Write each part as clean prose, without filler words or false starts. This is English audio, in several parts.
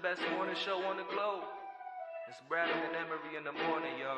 best morning show on the globe. It's Bradley and Emery in the morning, y'all.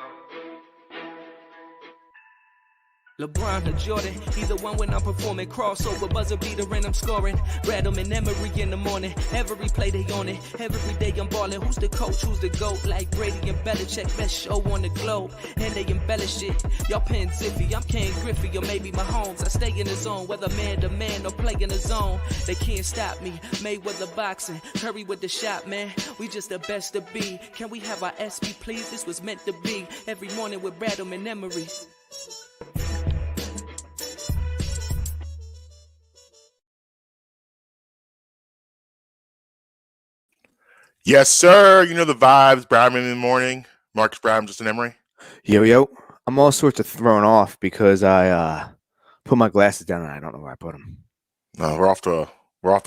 LeBron or Jordan, either one when I'm performing. Crossover, buzzer beater and I'm scoring. Bradley and Emery in the morning. Every play they on it. Every day I'm balling. Who's the coach? Who's the GOAT? Like Brady and Belichick, best show on the globe. And they embellish it. Y'all paying Ziffy. I'm Ken Griffey or maybe Mahomes. I stay in the zone, whether man to man or play in the zone. They can't stop me. Mayweather boxing. Curry with the shot, man. We just the best to be. Can we have our SP, please? This was meant to be. Every morning with Bradley and Emery. Yes, sir. You know the vibes. Bradman in the morning. Marques, Bradman, Justin, Emery. Yo. I'm all sorts of thrown off because I put my glasses down and I don't know where I put them. No, we're off the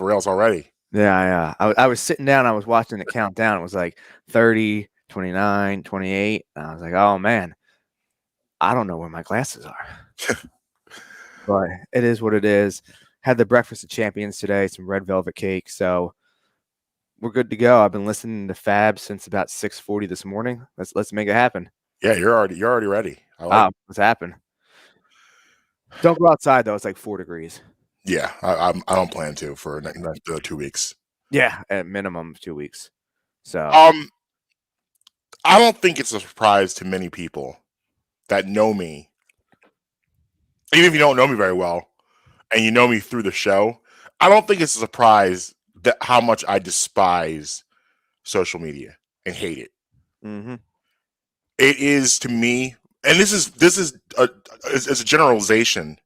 rails already. Yeah, I was sitting down. I was watching the countdown. It was like 30, 29, 28. And I was like, oh, man, I don't know where my glasses are. But it is what it is. Had the breakfast of champions today, some red velvet cake. So we're good to go. I've been listening to Fab since about 6:40 this morning. Let's make it happen. Yeah, you're already ready. Let's happen. Don't go outside though. It's like 4 degrees. Yeah, I don't plan to for next 2 weeks. Yeah, at minimum 2 weeks. So I don't think it's a surprise to many people that know me, even if you don't know me very well, and you know me through the show. I don't think it's a surprise that how much I despise social media and hate it. Mm-hmm. It is to me, and this is a generalization,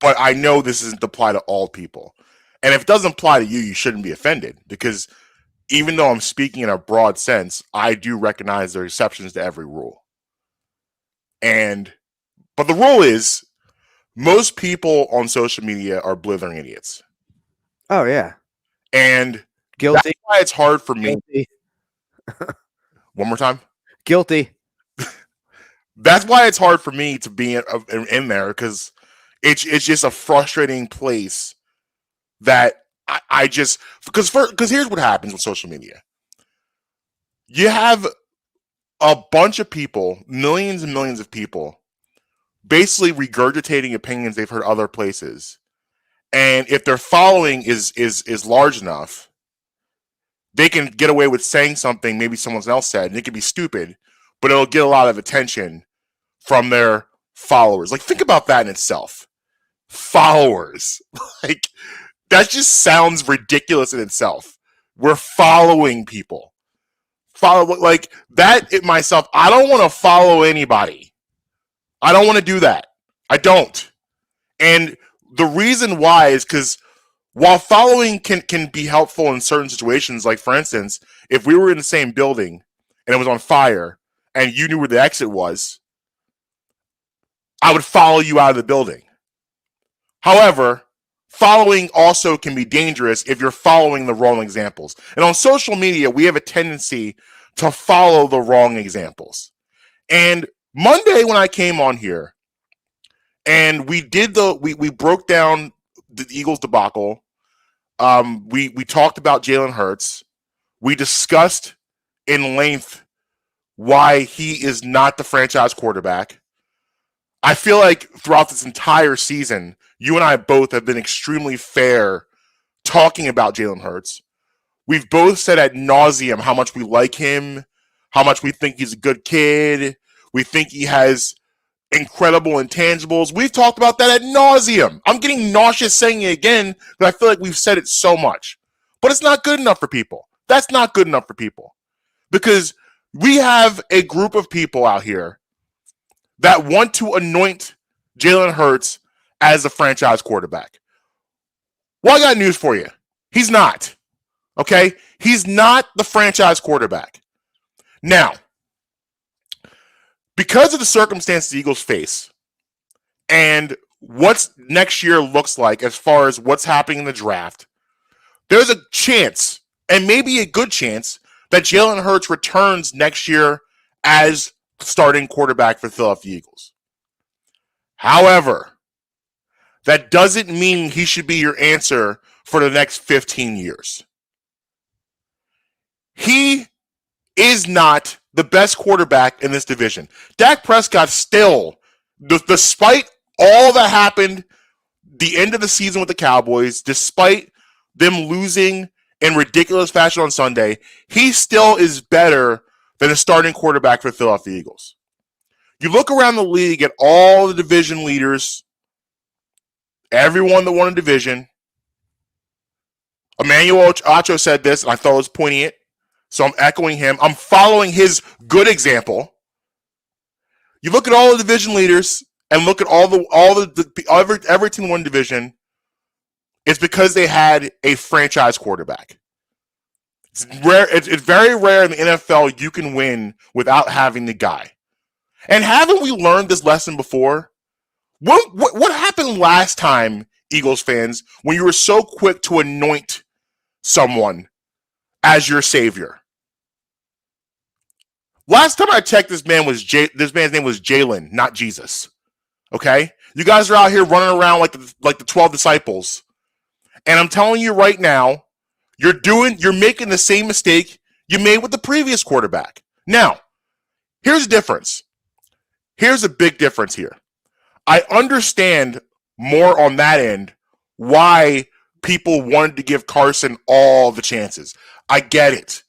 but I know this doesn't apply to all people. And if it doesn't apply to you, you shouldn't be offended, because even though I'm speaking in a broad sense, I do recognize there are exceptions to every rule. But the rule is, most people on social media are blithering idiots. Oh yeah. And guilty. That's why it's hard for me. One more time. Guilty. That's why it's hard for me to be in there, because it's just a frustrating place that I just because here's what happens with social media. You have a bunch of people, millions and millions of people, basically regurgitating opinions they've heard other places. And if their following is large enough, they can get away with saying something maybe someone else said, and it could be stupid, but it'll get a lot of attention from their followers. Like, think about that in itself. Followers. Like, that just sounds ridiculous in itself. We're following people. Like that it myself, I don't want to follow anybody. I don't want to do that. I don't. And the reason why is because while following can be helpful in certain situations, like for instance, if we were in the same building and it was on fire and you knew where the exit was, I would follow you out of the building. However, following also can be dangerous if you're following the wrong examples. And on social media, we have a tendency to follow the wrong examples. And Monday when I came on here, and we broke down the Eagles debacle. We talked about Jalen Hurts. We discussed in length why he is not the franchise quarterback. I feel like throughout this entire season, you and I both have been extremely fair talking about Jalen Hurts. We've both said ad nauseum how much we like him, how much we think he's a good kid. We think he has incredible intangibles. We've talked about that ad nauseum. I'm getting nauseous saying it again, but I feel like we've said it so much. But it's not good enough for people. That's not good enough for people. Because we have a group of people out here that want to anoint Jalen Hurts as the franchise quarterback. Well, I got news for you. He's not. Okay? He's not the franchise quarterback. Now, because of the circumstances the Eagles face and what next year looks like as far as what's happening in the draft, there's a chance, and maybe a good chance, that Jalen Hurts returns next year as starting quarterback for the Philadelphia Eagles. However, that doesn't mean he should be your answer for the next 15 years. he is not the best quarterback in this division. Dak Prescott still, despite all that happened the end of the season with the Cowboys, despite them losing in ridiculous fashion on Sunday, he still is better than a starting quarterback for the Philadelphia Eagles. You look around the league at all the division leaders, everyone that won a division. Emmanuel Acho said this, and I thought it was poignant, so I'm echoing him. I'm following his good example. You look at all the division leaders and look at every team won division. It's because they had a franchise quarterback. It's rare. It's very rare in the NFL you can win without having the guy. And haven't we learned this lesson before? What happened last time, Eagles fans, when you were so quick to anoint someone as your savior? Last time I checked, this man's name was Jalen, not Jesus. Okay, you guys are out here running around like the 12 disciples, and I'm telling you right now, you're making the same mistake you made with the previous quarterback. Now, here's the difference. Here's a big difference here. I understand more on that end why people wanted to give Carson all the chances. I get it.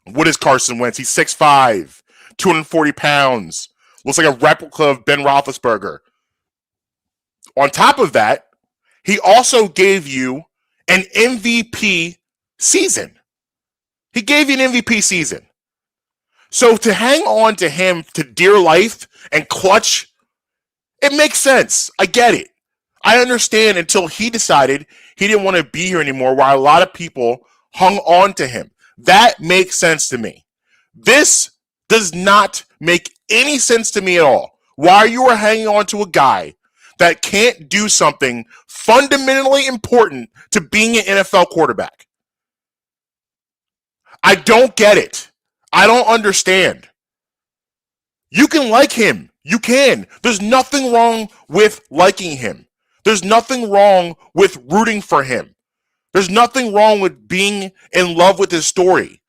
What is Carson Wentz? He's 6'5", 240 pounds. Looks like a replica of Ben Roethlisberger. On top of that, he also gave you an MVP season. He gave you an MVP season. So to hang on to him to dear life and clutch, it makes sense. I get it. I understand until he decided he didn't want to be here anymore, while a lot of people hung on to him. That makes sense to me. This does not make any sense to me at all. Why you are hanging on to a guy that can't do something fundamentally important to being an NFL quarterback. I don't get it. I don't understand. You can like him. You can. There's nothing wrong with liking him. There's nothing wrong with rooting for him. There's nothing wrong with being in love with his story.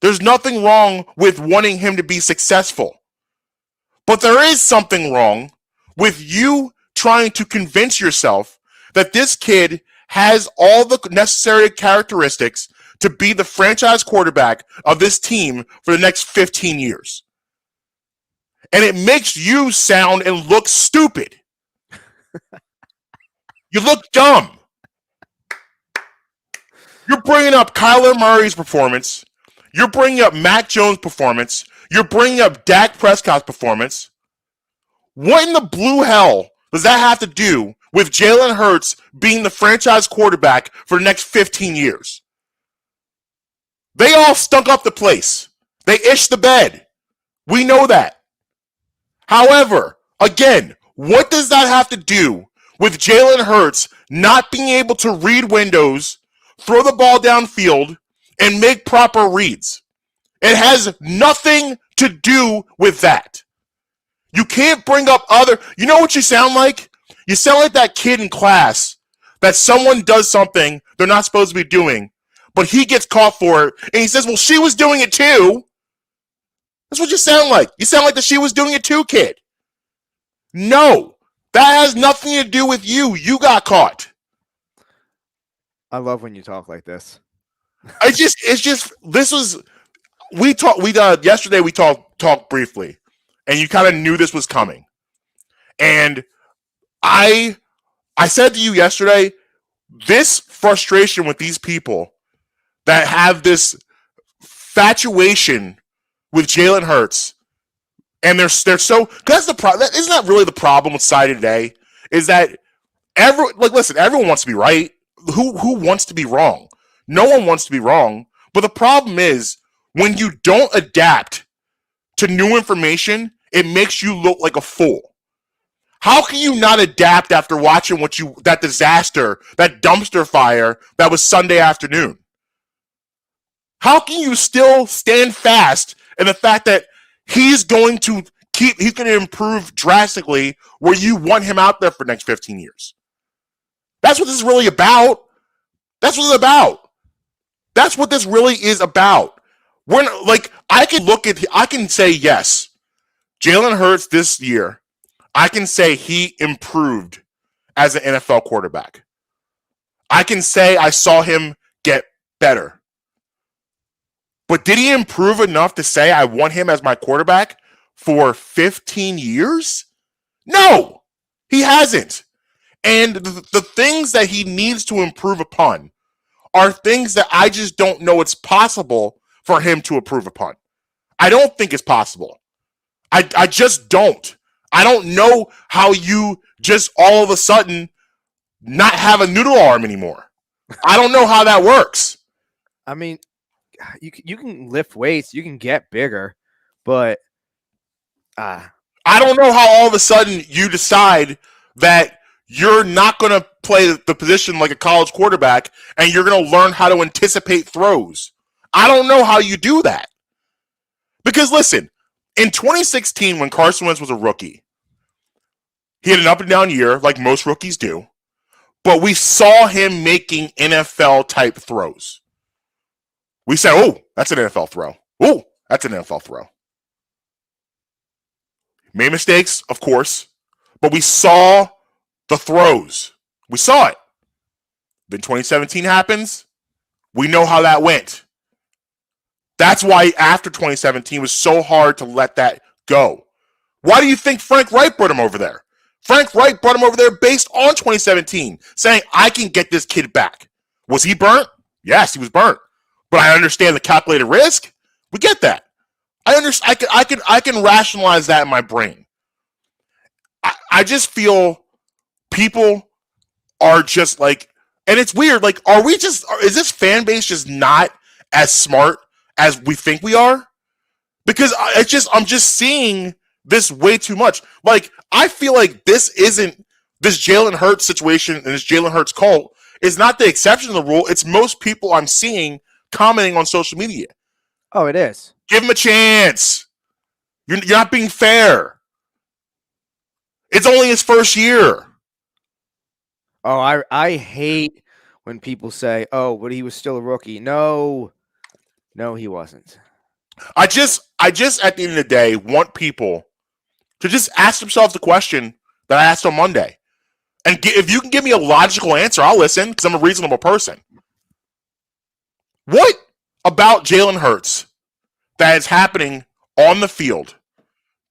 There's nothing wrong with wanting him to be successful. But there is something wrong with you trying to convince yourself that this kid has all the necessary characteristics to be the franchise quarterback of this team for the next 15 years. And it makes you sound and look stupid. You look dumb. You're bringing up Kyler Murray's performance. You're bringing up Mac Jones' performance. You're bringing up Dak Prescott's performance. What in the blue hell does that have to do with Jalen Hurts being the franchise quarterback for the next 15 years? They all stunk up the place. They ished the bed. We know that. However, again, what does that have to do with Jalen Hurts not being able to read windows, throw the ball downfield, and make proper reads? It has nothing to do with that. You can't bring up you know what you sound like? You sound like that kid in class that someone does something they're not supposed to be doing, but he gets caught for it, and he says, well, she was doing it too. That's what you sound like. You sound like that she was doing it too, kid. No, that has nothing to do with you. You got caught. I love when you talk like this. Yesterday we talked briefly, and you kind of knew this was coming. And I said to you yesterday, this frustration with these people that have this infatuation with Jalen Hurts, and they're so, that's the problem. Isn't that really the problem with society today? Is that everyone wants to be right. Who wants to be wrong? No one wants to be wrong. But the problem is when you don't adapt to new information, it makes you look like a fool. How can you not adapt after watching that disaster, that dumpster fire that was Sunday afternoon? How can you still stand fast in the fact that he's going to improve drastically where you want him out there for the next 15 years? That's what this is really about. That's what it's about. That's what this really is about. I can say yes, Jalen Hurts this year, I can say he improved as an NFL quarterback. I can say I saw him get better. But did he improve enough to say I want him as my quarterback for 15 years? No, he hasn't. And the things that he needs to improve upon are things that I just don't know it's possible for him to improve upon. I don't think it's possible. I just don't. I don't know how you just all of a sudden not have a noodle arm anymore. I don't know how that works. I mean, you can lift weights, you can get bigger, but I don't know how all of a sudden you decide that you're not going to play the position like a college quarterback and you're going to learn how to anticipate throws. I don't know how you do that. Because listen, in 2016, when Carson Wentz was a rookie, he had an up and down year like most rookies do, but we saw him making NFL-type throws. We said, oh, that's an NFL throw. Oh, that's an NFL throw. Made mistakes, of course, but we saw the throws. We saw it. Then 2017 happens. We know how that went. That's why after 2017 it was so hard to let that go. Why do you think Frank Reich brought him over there? Frank Reich brought him over there based on 2017, saying, I can get this kid back. Was he burnt? Yes, he was burnt. But I understand the calculated risk. We get that. I can rationalize that in my brain. I just feel people are just like, and it's weird. Like, is this fan base just not as smart as we think we are? Because I'm just seeing this way too much. Like, I feel like this Jalen Hurts situation and this Jalen Hurts cult is not the exception to the rule. It's most people I'm seeing commenting on social media. Oh, it is. Give him a chance. You're not being fair. It's only his first year. Oh, I hate when people say, oh, but he was still a rookie. No, he wasn't. I just at the end of the day want people to just ask themselves the question that I asked on Monday. And if you can give me a logical answer, I'll listen because I'm a reasonable person. What about Jalen Hurts that is happening on the field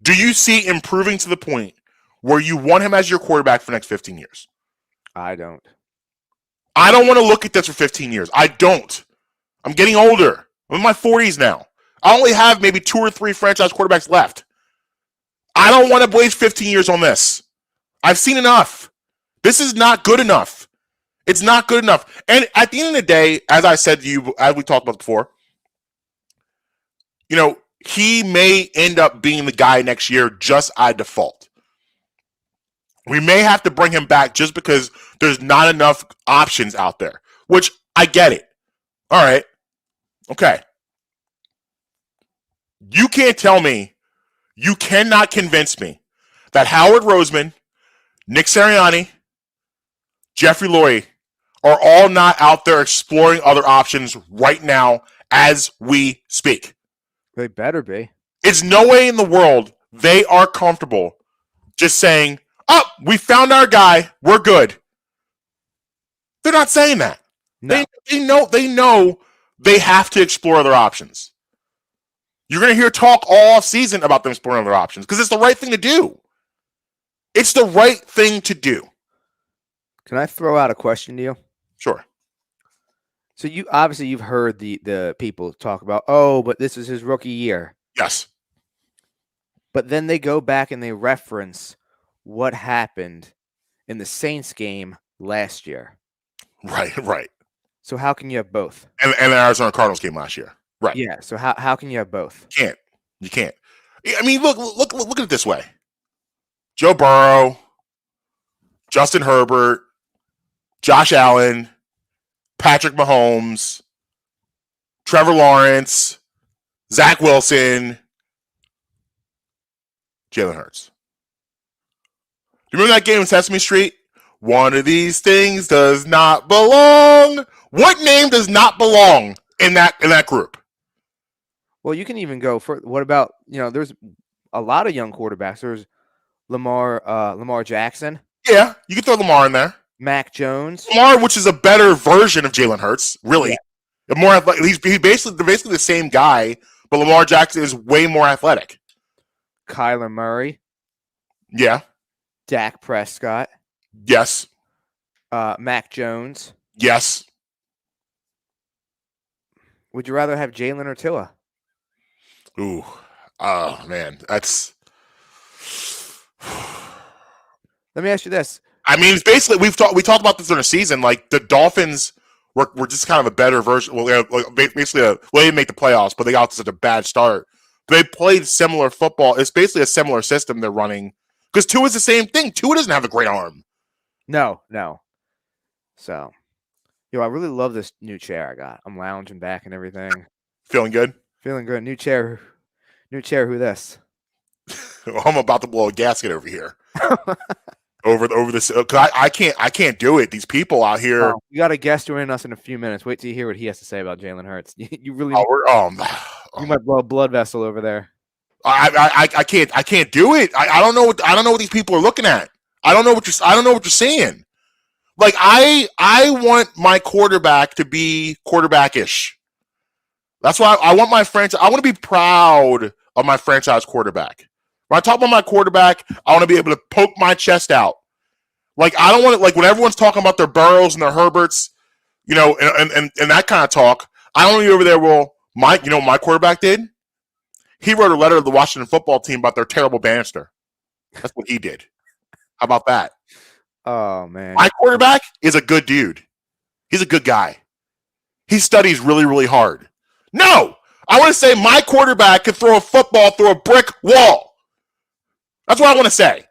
do you see improving to the point where you want him as your quarterback for the next 15 years? I don't. I don't want to look at this for 15 years. I don't. I'm getting older. I'm in my 40s now. I only have maybe 2 or 3 franchise quarterbacks left. I don't want to waste 15 years on this. I've seen enough. This is not good enough. It's not good enough. And at the end of the day, as I said to you, as we talked about before, he may end up being the guy next year just by default. We may have to bring him back just because there's not enough options out there, which I get it. All right. Okay. You can't tell me, you cannot convince me that Howard Roseman, Nick Sirianni, Jeffrey Lurie are all not out there exploring other options right now as we speak. They better be. It's no way in the world they are comfortable just saying, oh, we found our guy, we're good. They're not saying that. No. They know they have to explore other options. You're going to hear talk all off season about them exploring other options because it's the right thing to do. It's the right thing to do. Can I throw out a question to you? Sure. So you've heard the people talk about, oh, but this is his rookie year. Yes. But then they go back and they reference what happened in the Saints game last year. Right. So how can you have both? And the Arizona Cardinals game last year. Right. Yeah. So how can you have both? You can't. I mean, look at it this way. Joe Burrow, Justin Herbert, Josh Allen, Patrick Mahomes, Trevor Lawrence, Zach Wilson, Jalen Hurts. Do you remember that game in Sesame Street? One of these things does not belong. What name does not belong in that group. Well, you can even go for what about, there's a lot of young quarterbacks. There's Lamar Jackson, Yeah, you can throw Lamar in there. Mac Jones. Lamar, which is a better version of Jalen Hurts, really. Yeah. More athletic. He's basically the same guy, but Lamar Jackson is way more athletic. Kyler Murray. Yeah. Dak Prescott. Yes. Mac Jones. Yes. Would you rather have Jalen or Tua? Ooh. Oh, man. That's... Let me ask you this. I mean, it's basically we talked about this during the season. Like the Dolphins were just kind of a better version. Well, basically, they didn't make the playoffs, but they got such a bad start. They played similar football. It's basically a similar system they're running because Tua is the same thing. Tua doesn't have a great arm. No. So, I really love this new chair I got. I'm lounging back and everything. Feeling good. Feeling good. New chair. Who this? I'm about to blow a gasket over here. over this, because I can't do it. These people out here. Oh, you got a guest joining us in a few minutes. Wait till you hear what he has to say about Jalen Hurts. You really, you might blow a blood vessel over there. I can't do it. I don't know what these people are looking at. I don't know what you're saying. Like I want my quarterback to be quarterback-ish. That's why I want my franchise. I want to be proud of my franchise quarterback. When I talk about my quarterback, I want to be able to poke my chest out. Like I don't want to, like when everyone's talking about their Burrows and their Herberts, and that kind of talk. I don't want to be over there. Well, what my quarterback did? He wrote a letter to the Washington football team about their terrible banister. That's what he did. How about that? Oh man, my quarterback is a good dude. He's a good guy. He studies really, really hard. No, I want to say my quarterback could throw a football through a brick wall. That's what I want to say.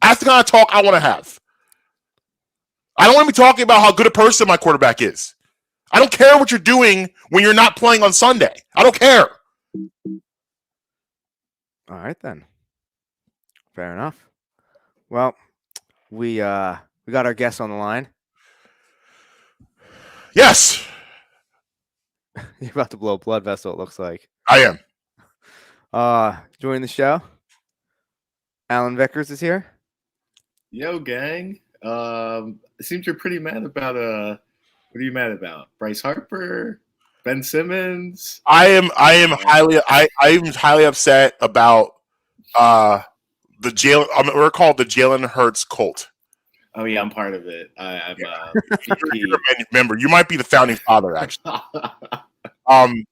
That's the kind of talk I want to have. I don't want to be talking about how good a person my quarterback is. I don't care what you're doing when you're not playing on Sunday. I don't care. All right, then. Fair enough. Well, we got our guest on the line. Yes. You're about to blow a blood vessel, it looks like. I am. Joining the show, Alan Vickers is here. Yo, gang. It seems you're pretty mad about what are you mad about? Bryce Harper? Ben Simmons? I am highly upset about the Jalen. We're called the Jalen Hurts cult. Oh yeah, I'm part of it. I'm you're a member. You might be the founding father, actually.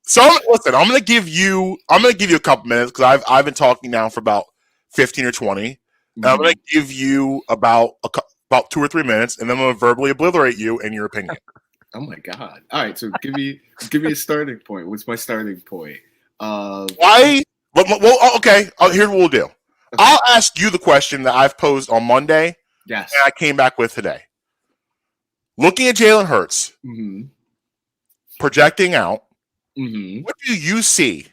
So listen, I'm gonna give you a couple minutes because I've been talking now for about 15 or 20. Mm-hmm. I'm gonna give you about 2 or 3 minutes, and then I'm gonna verbally obliterate you and your opinion. Oh my god! All right, so give me a starting point. What's my starting point? Why? Well, okay. Here's what we'll do. Okay. I'll ask you the question that I've posed on Monday. Yes. And I came back with today. Looking at Jalen Hurts, projecting out, what do you see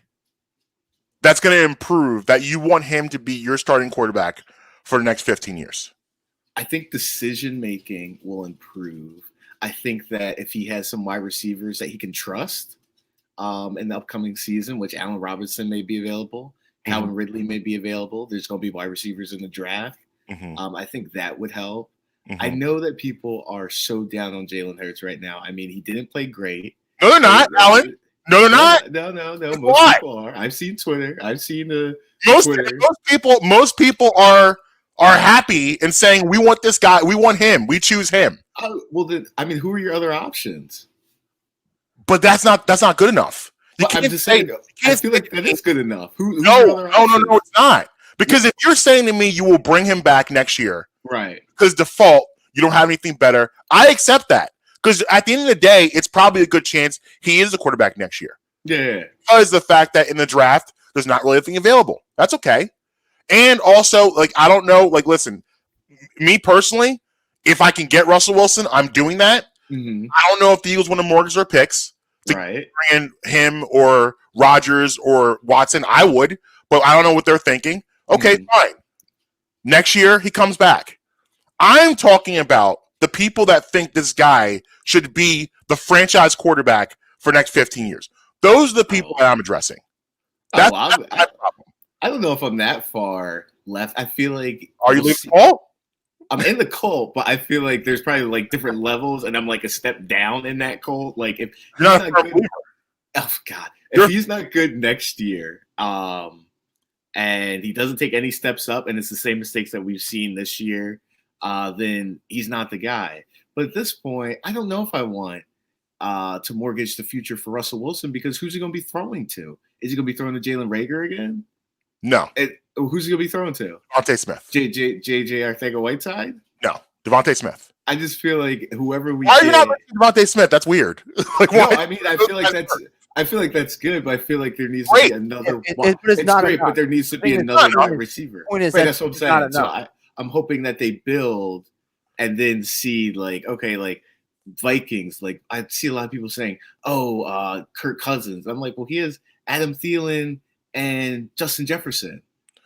that's going to improve that you want him to be your starting quarterback for the next 15 years? I think decision-making will improve. I think that if he has some wide receivers that he can trust in the upcoming season, which Allen Robinson may be available, Calvin Ridley may be available. There's going to be wide receivers in the draft. I think that would help. I know that people are so down on Jalen Hurts right now. I mean, he didn't play great. No, they're not, Alan. No, they're not. No. Most people are. I've seen Twitter. I've seen Twitter. Most people are happy and saying we want this guy. We want him. We choose him. Well, then, I mean, who are your other options? But that's not good enough. I'm just saying. I feel like that is good enough. No, it's not. Because if you're saying to me you will bring him back next year, right? Because default, you don't have anything better. I accept that. Because at the end of the day, it's probably a good chance he is the quarterback next year. Yeah. Because the fact that in the draft, there's not really anything available. That's okay. And also, like, I don't know, like, listen, me personally, if I can get Russell Wilson, I'm doing that. I don't know if the Eagles want to mortgage their picks to bring in him or Rodgers or Watson. I would, but I don't know what they're thinking. Okay, fine. Next year, he comes back. I'm talking about the people that think this guy should be the franchise quarterback for the next 15 years. Those are the people that I'm addressing. That's my problem. I don't know if I'm that far left. I feel like Are you leaving Paul? I'm in the cult, but I feel like there's probably like different levels, and I'm like a step down in that cult. Like if You're not good, oh God, if he's not good next year, and he doesn't take any steps up, and it's the same mistakes that we've seen this year, then he's not the guy. But at this point, I don't know if I want to mortgage the future for Russell Wilson, because who's he going to be throwing to? Is he going to be throwing to Jalen Reagor again? No. Who's he going to be throwing to? Devontae Smith. JJ Arcega-Whiteside? No. Devontae Smith. I just feel like whoever we Why are you not mentioning Devontae Smith? That's weird. Like, no, I mean, I feel like that's good, but I feel like there needs to be another. It's not great, but there needs to be another wide receiver. That's what I'm saying. So I'm hoping that they build and then see, like, okay, like Vikings. Like, I see a lot of people saying, "Oh, Kirk Cousins." I'm like, well, he has Adam Thielen and Justin Jefferson.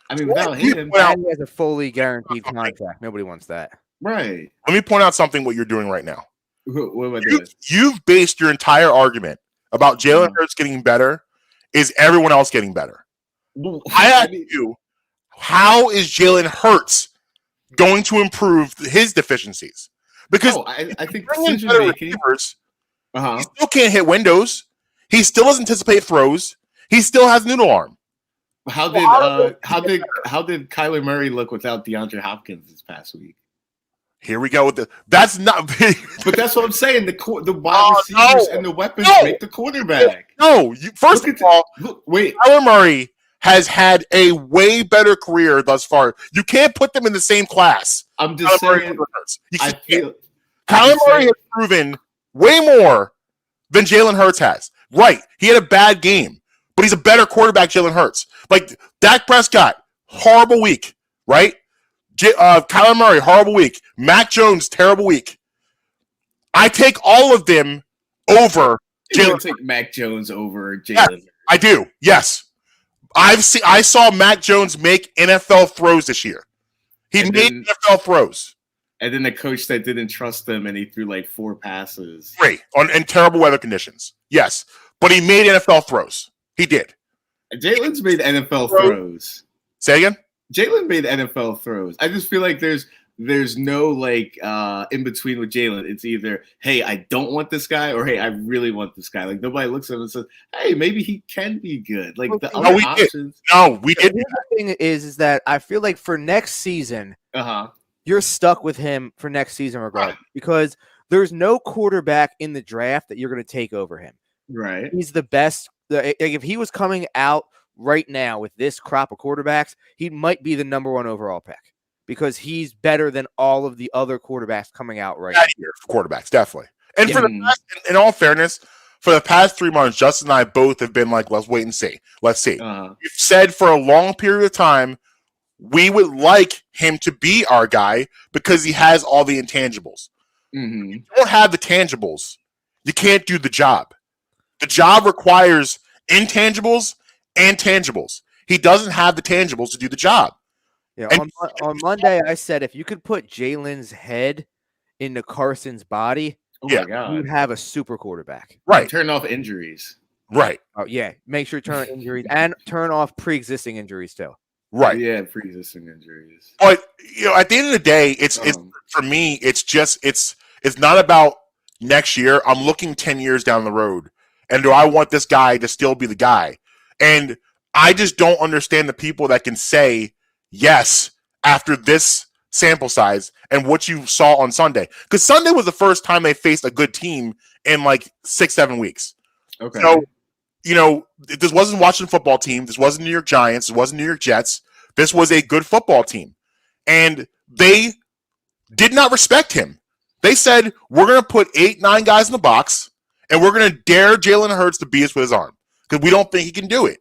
I mean, without him, he has a fully guaranteed contract. Nobody wants that. Right. Let me point out something what you're doing right now. What am I doing? You've based your entire argument about Jalen Hurts getting better is everyone else getting better. I ask you, how is Jalen Hurts going to improve his deficiencies? Because I think decision making. He still can't hit windows. He still doesn't anticipate throws. He still has noodle arm. How did Kyler Murray look without DeAndre Hopkins this past week? Here we go with that's not. But that's what I'm saying. The wide receivers and the weapons make the quarterback. No, first of all, Kyler Murray has had a way better career thus far. You can't put them in the same class. I'm just saying. Kyler Murray has proven way more than Jalen Hurts has. Right, he had a bad game, but he's a better quarterback. Jalen Hurts, like Dak Prescott, horrible week. Right. Kyler Murray, horrible week. Mac Jones, terrible week. I take all of them over Jalen. Take Mac Jones over Jalen. Yeah, I do. Yes, I saw Mac Jones make NFL throws this year. He made NFL throws. And then the coach that didn't trust him, and he threw like 4 passes. Great in terrible weather conditions. Yes, but he made NFL throws. He did. Jalen's made NFL throws. Say again. Jalen made NFL throws. I just feel like there's no like in between with Jalen. It's either, hey, I don't want this guy, or hey, I really want this guy. Like nobody looks at him and says, hey, maybe he can be good. Like the other options. We did. The thing is that I feel like for next season, you're stuck with him for next season regardless, because there's no quarterback in the draft that you're going to take over him. Right. He's the best. Like if he was coming out right now with this crop of quarterbacks, he might be the number 1 overall pick because he's better than all of the other quarterbacks coming out right now. Here for quarterbacks, definitely. And for the past, in all fairness, for the past 3 months, Justin and I both have been like, let's wait and see. Let's see. We've said for a long period of time, we would like him to be our guy because he has all the intangibles. Mm-hmm. If you don't have the tangibles, you can't do the job. The job requires intangibles and tangibles. He doesn't have the tangibles to do the job. Yeah, on Monday, I said if you could put Jalen's head into Carson's body, my God, you'd have a super quarterback. Right. Turn off injuries. Right. Oh yeah. Make sure to turn on injuries and turn off pre-existing injuries too. Right. Yeah, pre-existing injuries. But at the end of the day, it's for me, it's not about next year. I'm looking 10 years down the road. And do I want this guy to still be the guy? And I just don't understand the people that can say yes after this sample size and what you saw on Sunday. Because Sunday was the first time they faced a good team in like 6-7 weeks. Okay. So, this wasn't Washington football team. This wasn't New York Giants. This wasn't New York Jets. This was a good football team. And they did not respect him. They said, we're going to put 8-9 guys in the box, and we're going to dare Jalen Hurts to beat us with his arm because we don't think he can do it.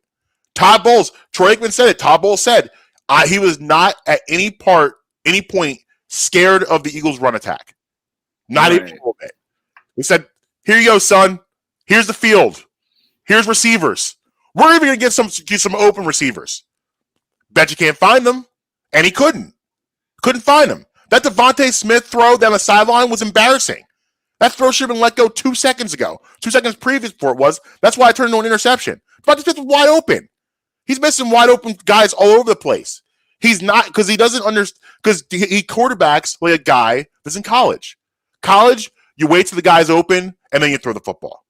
Todd Bowles, Troy Aikman said it. Todd Bowles said he was not at any point scared of the Eagles' run attack. Not even a little bit. He said, here you go, son. Here's the field. Here's receivers. We're even going to get some open receivers. Bet you can't find them. And he couldn't. Couldn't find them. That Devontae Smith throw down the sideline was embarrassing. That throw should have been let go 2 seconds ago. 2 seconds previous before it was. That's why I turned into an interception. Devontae Smith was wide open. He's missing wide open guys all over the place. He's not because he doesn't understand because he quarterbacks like a guy that's in college. College, you wait till the guy's open and then you throw the football.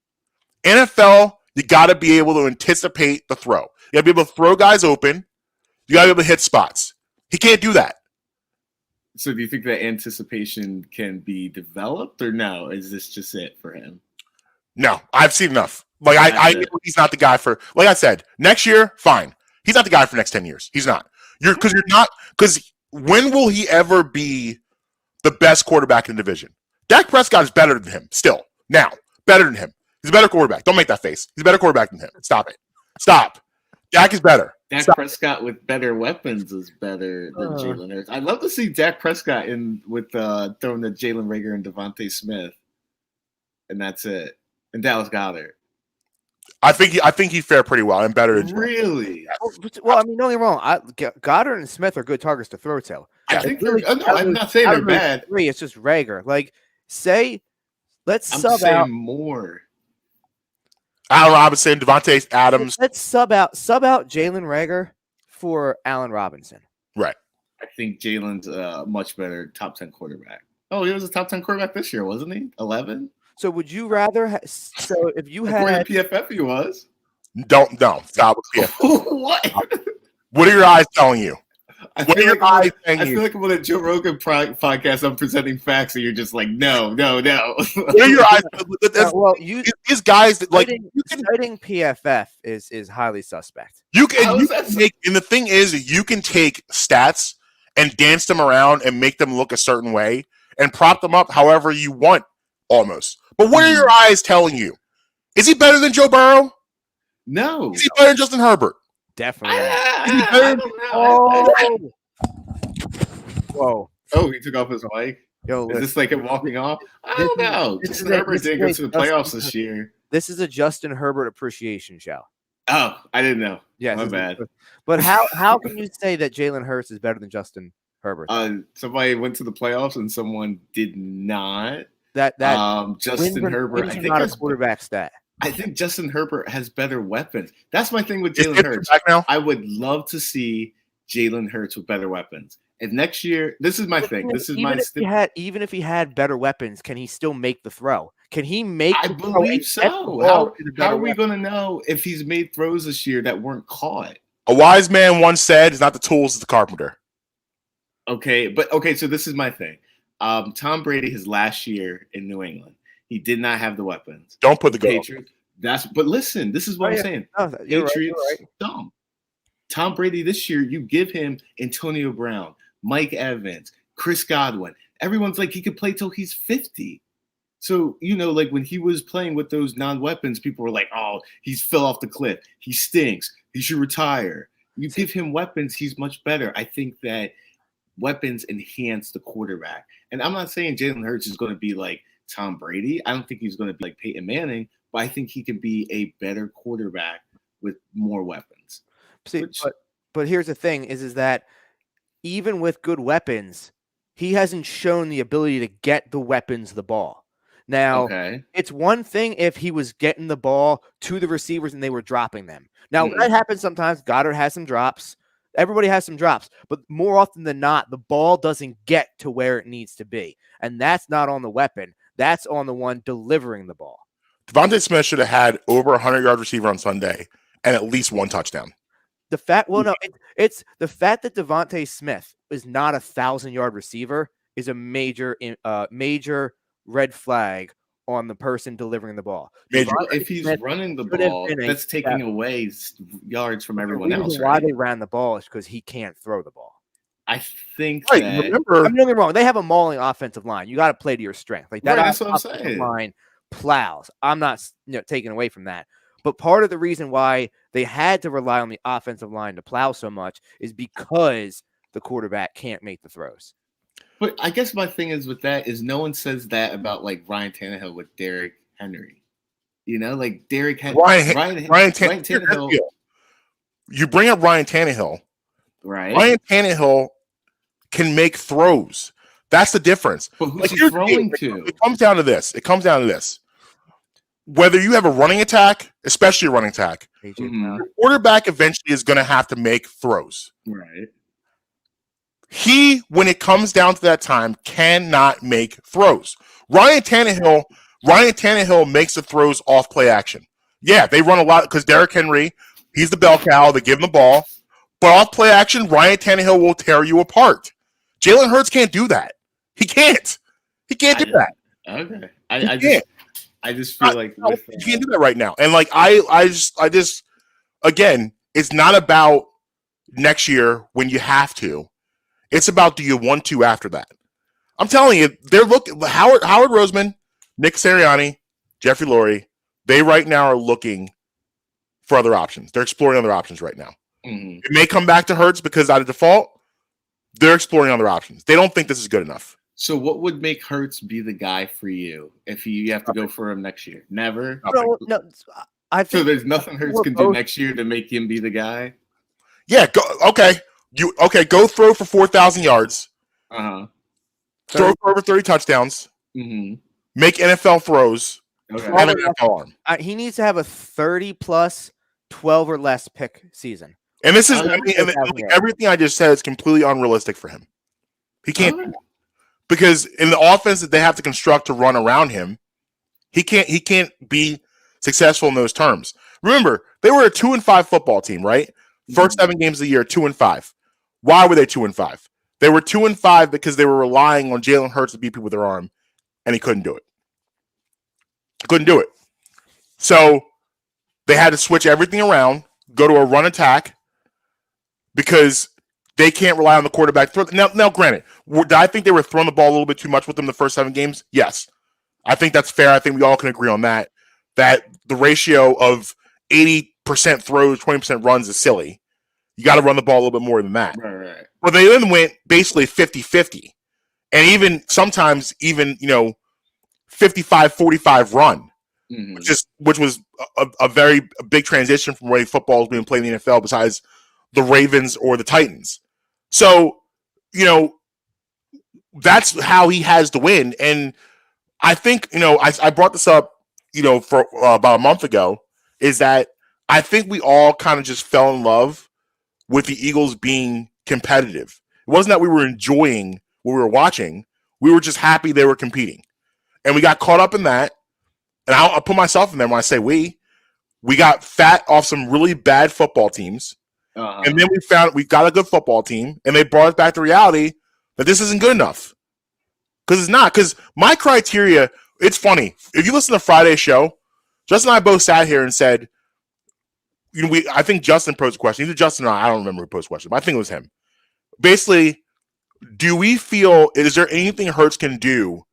NFL, you got to be able to anticipate the throw. You got to be able to throw guys open. You got to be able to hit spots. He can't do that. So do you think that anticipation can be developed, or no? Is this just it for him? No, I've seen enough. Like I know he's not the guy for. Like I said, next year, fine. He's not the guy for the next 10 years. He's not. You're not. Because when will he ever be the best quarterback in the division? Dak Prescott is better than him. Still, now better than him. He's a better quarterback. Don't make that face. He's a better quarterback than him. Stop it. Stop. Dak is better. Dak Stop. Prescott with better weapons is better than Jalen Hurts. I'd love to see Dak Prescott with throwing to Jalen Reagor and Devontae Smith, and that's it. And Dallas Goedert. I think he fared pretty well. I'm better than really. Well, I mean, don't get me wrong. Goddard and Smith are good targets to throw to. I think they're. No, I'm not saying they're bad. Three, it's just Rager. Like, let's I'm sub saying out more. Allen Robinson, Devontae Adams. Let's sub out Jalen Rager for Allen Robinson. Right. I think Jalen's a much better top 10 quarterback. Oh, he was a top 10 quarterback this year, wasn't he? 11. So would you rather? So if you According had to PFF, he was. Don't stop with PFF. What? What are your eyes telling you? I What are your eyes telling I you? feel like I'm on a Joe Rogan podcast. I'm presenting facts, and you're just like, no. What are your eyes? well, These guys that like citing PFF is highly suspect. you can make, and the thing is, you can take stats and dance them around and make them look a certain way and prop them up however you want, almost. But what are your eyes telling you? Is he better than Joe Burrow? No. Is he better than Justin Herbert? Definitely. I don't know. Whoa. Oh, he took off his mic. Yo, Is this like him walking off? I don't know. Justin Herbert didn't go to the playoffs this year. This is a Justin Herbert appreciation show. Oh, I didn't know. Yeah, my bad. But how can you say that Jalen Hurts is better than Justin Herbert? Somebody went to the playoffs and someone did not. That Justin Herbert. I think not a quarterback stat. I think Justin Herbert has better weapons. That's my thing with Jalen Hurts. Now? I would love to see Jalen Hurts with better weapons. If next year, this is my thing. This is my. Even if he had better weapons, can he still make the throw? Can he make? I believe so. How are we going to know if he's made throws this year that weren't caught? A wise man once said, "It's not the tools, it's the carpenter." Okay, so this is my thing. Tom Brady, his last year in New England, he did not have the weapons. Don't put the goal. Patriots. But listen, this is what I'm saying. No, Patriots, dumb. Tom Brady this year, you give him Antonio Brown, Mike Evans, Chris Godwin. Everyone's like, he could play till he's 50. So, like when he was playing with those non-weapons, people were like, oh, he's fell off the cliff. He stinks. He should retire. You give him weapons, he's much better. I think that weapons enhance the quarterback. And I'm not saying Jalen Hurts is going to be like Tom Brady. I don't think he's going to be like Peyton Manning, but I think he can be a better quarterback with more weapons. See, but here's the thing is that even with good weapons, he hasn't shown the ability to get the weapons the ball. Now, It's one thing if he was getting the ball to the receivers and they were dropping them. Now, that happens sometimes. Goddard has some drops. Everybody has some drops. But more often than not, the ball doesn't get to where it needs to be. And that's not on the weapon. That's on the one delivering the ball. Devontae Smith should have had over 100-yard receiver on Sunday and at least one touchdown. It's the fact that Devontae Smith is not a 1,000-yard receiver is a major red flag on the person delivering the ball. If he's running the ball, that's taking away yards from everyone else. Why they ran the ball is because he can't throw the ball. I think don't get me wrong. They have a mauling offensive line. You got to play to your strength. Like that that's what I'm offensive saying. line plows. I'm not taking away from that. But part of the reason why they had to rely on the offensive line to plow so much is because the quarterback can't make the throws. But I guess my thing is with that is no one says that about like Ryan Tannehill with Derrick Henry. Like Derrick Henry. Ryan Tannehill. You bring up Ryan Tannehill. Right. Ryan Tannehill can make throws. That's the difference. But who's Like, he here's the throwing thing. to? It comes down to this. Whether you have a running attack, especially a running attack, AJ Mhm. Brown. the quarterback eventually is going to have to make throws. Right. He, when it comes down to that time, cannot make throws. Ryan Tannehill makes the throws off play action. Yeah, they run a lot because Derrick Henry, he's the bell cow. They give him the ball. But off play action, Ryan Tannehill will tear you apart. Jalen Hurts can't do that. He can't. He can't do that. Okay. He I just feel like with, you can't do that right now. And like I just again, it's not about next year when you have to. It's about do you want to after that. I'm telling you, they're looking Howard Roseman, Nick Sirianni, Jeffrey Lurie, they right now are looking for other options. They're exploring other options right now. Mhm. It may come back to Hurts because out of default, they're exploring other options. They don't think this is good enough. So what would make Hurts be the guy for you if you have to go for him next year? Never. No, I So think there's nothing Hurts we're can do both- next year to make him be the guy. Yeah, go okay. Go throw for 4,000 yards. Uh-huh. Throw for over 30 touchdowns. Mm-hmm. Make NFL throws. Okay. Have an NFL arm. he needs to have a 30 plus 12 or less pick season. And this is Oh, everything I just said is completely unrealistic for him. He can't do Okay. that. Because in the offense that they have to construct to run around him, he can't be successful in those terms. Remember, they were a 2-5 football team, right? First 7 games of the year, 2-5. Why were they 2-5? They were 2-5 because they were relying on Jalen Hurts to beat people with their arm, and he couldn't do it. Couldn't do it. So they had to switch everything around, go to a run attack, because they can't rely on the quarterback. Now, granted, did I think they were throwing the ball a little bit too much with them the first 7 games? Yes. I think that's fair. I think we all can agree on that. That the ratio of 80% throws, 20% runs is silly. You got to run the ball a little bit more than that. Right. But they then went basically 50-50. And even sometimes 55-45 run, Mm-hmm. which was a very big transition from the way football is being played in the NFL besides the Ravens or the Titans. So, that's how he has to win. And I think, I brought this up, for about a month ago, is that I think we all kind of just fell in love with the Eagles being competitive. It wasn't that we were enjoying what we were watching. We were just happy they were competing. And we got caught up in that. And I'll put myself in there when I say we got fat off some really bad football teams. Uh-huh. And then we got a good football team, and they brought us back to reality that this isn't good enough. Because it's not. Because my criteria, it's funny. If you listen to Friday's show, Justin and I both sat here and said, I think Justin posed a question. Either Justin or I don't remember who posed a question, but I think it was him. Basically, do we feel, is there anything Hurts can do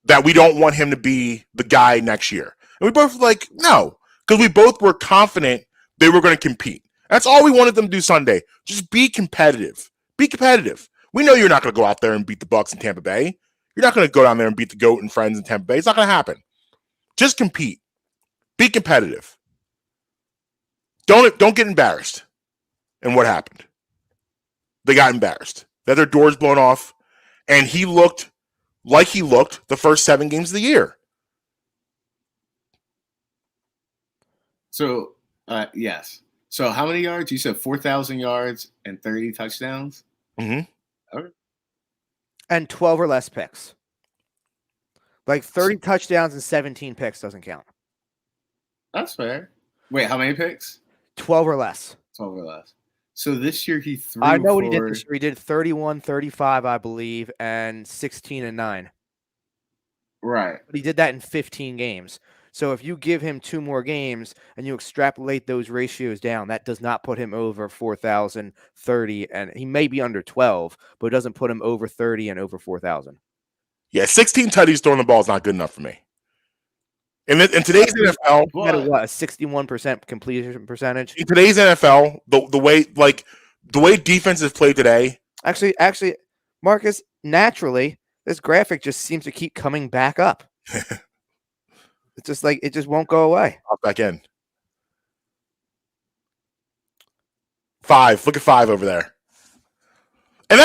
that we don't want him to be the guy next year? And we both were like, no. Because we both were confident they were going to compete. That's all we wanted them to do Sunday. Just be competitive. Be competitive. We know you're not going to go out there and beat the Bucs in Tampa Bay. You're not going to go down there and beat the GOAT and friends in Tampa Bay. It's not going to happen. Just compete. Be competitive. Don't get embarrassed. And what happened? They got embarrassed. They had their doors blown off, and he looked like he looked the first 7 games of the year. So, yes. So how many yards? You said 4,000 yards and 30 touchdowns? Mm-hmm. And 12 or less picks. Like 30 touchdowns and 17 picks doesn't count. That's fair. Wait, how many picks? 12 or less. 12 or less. So this year he threw I know what he did this year. He did 31, 35, I believe, and 16 and 9. Right. But he did that in 15 games. So if you give him 2 more games and you extrapolate those ratios down, that does not put him over 4,000, 30, and he may be under 12, but it doesn't put him over 30 and over 4,000. Yeah, 16 tutties throwing the ball is not good enough for me. In today's NFL, He had a 61% completion percentage. in today's NFL, the way defenses play today. Actually, Marcus, naturally, this graphic just seems to keep coming back up. It's just like it just won't go away. Hop back in. 5. Look at 5 over there. And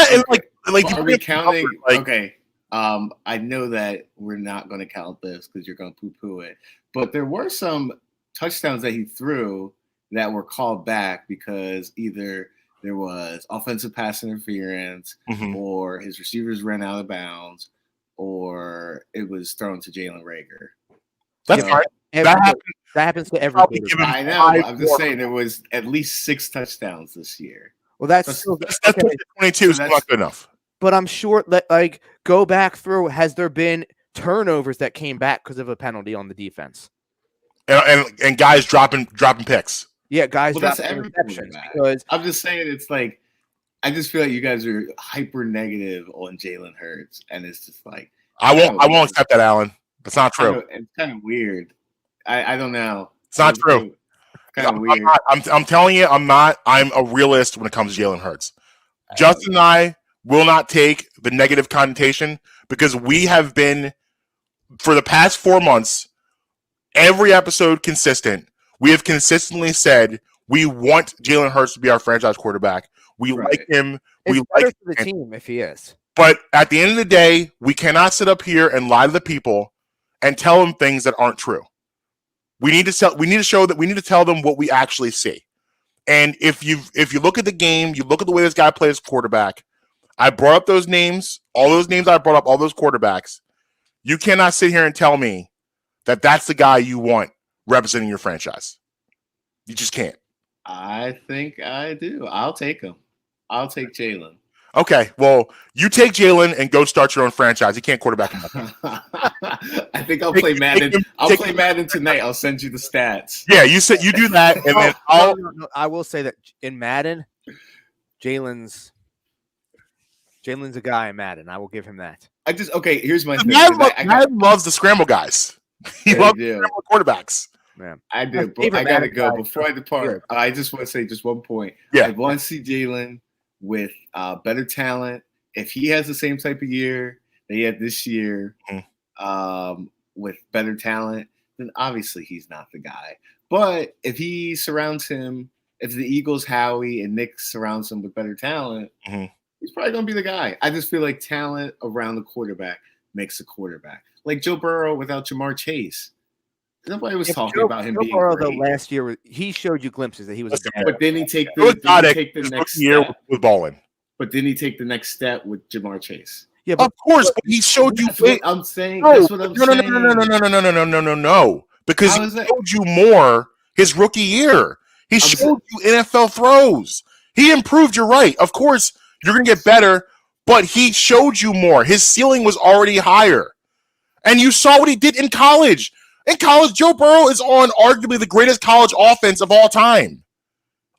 like Are we counting? like, Okay. I know that we're not going to count this because you're going to poo-poo it, but there were some touchdowns that he threw that were called back because either there was offensive pass interference, or his receivers ran out of bounds, or it was thrown to Jalen Rager. That's fine. That happens to every quarterback. I know. I'm just saying there was at least 6 touchdowns this year. Well, that's okay. 22 is not good enough. But I'm sure that, like, go back through. Has there been turnovers that came back because of a penalty on the defense? And guys dropping picks. Yeah, guys. Well, that's every because I'm just saying it's like I just feel like you guys are hyper negative on Jalen Hurts, and it's just like I won't accept that, Alan. That's not true. It's kind of weird. I don't know. It's not true. Kind of weird. I'm telling you, I'm not. I'm a realist when it comes to Jalen Hurts. Justin and I will not take the negative connotation because we have been, for the past 4 months, every episode consistent. We have consistently said we want Jalen Hurts to be our franchise quarterback. We like him. It's better for the team if he is. But at the end of the day, we cannot sit up here and lie to the people and tell them things that aren't true. We need to tell them what we actually see. And if you look at the game, you look at the way this guy plays quarterback. I brought up those names, all those names I brought up, all those quarterbacks. You cannot sit here and tell me that that's the guy you want representing your franchise. You just can't. I think I do. I'll take him. I'll take Jalen. Okay, well, you take Jalen and go start your own franchise. You can't quarterback him. I think I'll play Madden. I'll play Madden tonight. I'll send you the stats. Yeah, you said you do that, and then I will say that in Madden, Jalen's a guy in Madden. I will give him that. Here's my thing. Madden loves the scramble guys. He loves the scramble quarterbacks. Man. I do, but I gotta go. Before I depart, I just want to say just one point. Yeah. I want to see Jalen with better talent. If he has the same type of year that he had this year, with better talent, then obviously he's not the guy. But if he surrounds him, if the Eagles, Howie, and Nick surrounds him with better talent, he's probably going to be the guy. I just feel like talent around the quarterback makes a quarterback. Like Joe Burrow without Jamar Chase. Nobody was talking about him being Burrow, great. Though, last year, he showed you glimpses that he was a but then he take the next year step with balling. But then he take the next step with Jamar Chase. Yeah, of course, but he showed you. That's what I'm saying. That's what I'm saying. No. Because he showed you more his rookie year. He showed you NFL throws. He improved. You're right. Of course, you're going to get better, but he showed you more. His ceiling was already higher. And you saw what he did in college. In college, Joe Burrow is on arguably the greatest college offense of all time.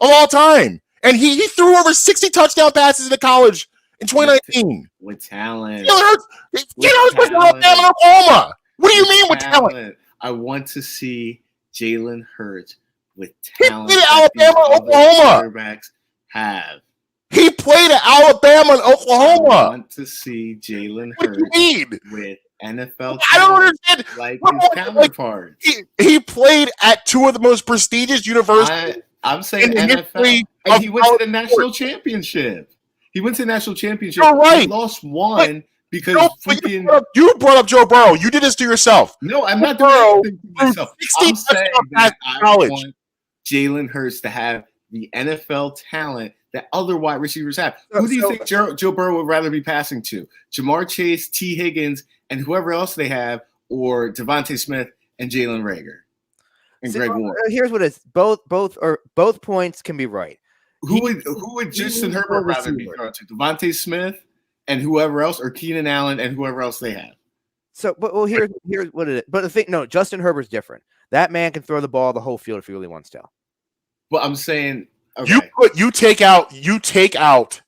And he threw over 60 touchdown passes in the college in 2019. With talent. Jalen Hurts was Alabama, Oklahoma. What do you mean with talent? I want to see Jalen Hurts with talent. He played at Alabama, Oklahoma. Quarterbacks have. He played at Alabama and Oklahoma. I want to see Jalen Hurts with NFL. I don't understand. Like his counterparts. He played at two of the most prestigious universities. I'm saying NFL. And he went to the national championship. You're right. He lost one because you brought up Joe Burrow. You did this to yourself. No, I'm not doing anything to myself. I'm saying that I want Jalen Hurts to have the NFL talent that other wide receivers have. Who do you think Joe Burrow would rather be passing to? Jamar Chase, T. Higgins, and whoever else they have, or Devontae Smith and Jalen Rager and Greg Warren? Here's what it is. Both points can be right. Who would Justin Herbert rather be thrown to? Devontae Smith and whoever else, or Keenan Allen and whoever else they have? So, here's what it is. But the thing, no, Justin Herbert's different. That man can throw the ball the whole field if he really wants to. But I'm saying, okay. you take out,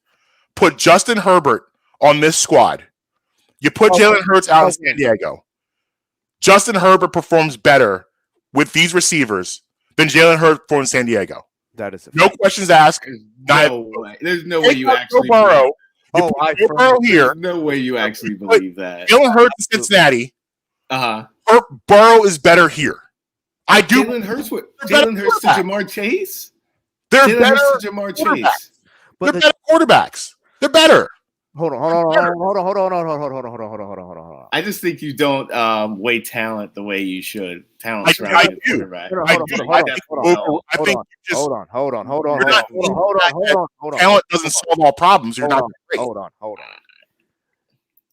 put Justin Herbert on this squad. You put Jalen Hurts out in San Diego. Justin Herbert performs better with these receivers than Jalen Hurts performs in San Diego. That is no questions asked. There's no way you actually Burrow. Here. No way you actually believe that. Jalen Hurts in Cincinnati. Burrow is better here. I do. Jalen Hurts to Jamar Chase. They're better to Jamar Chase. They're better quarterbacks. They're better. Hold on. I just think you don't weigh talent the way you should. Talent I surrounding do. quarterback. I think Hold on. talent doesn't solve all problems. You're not great. Hold on.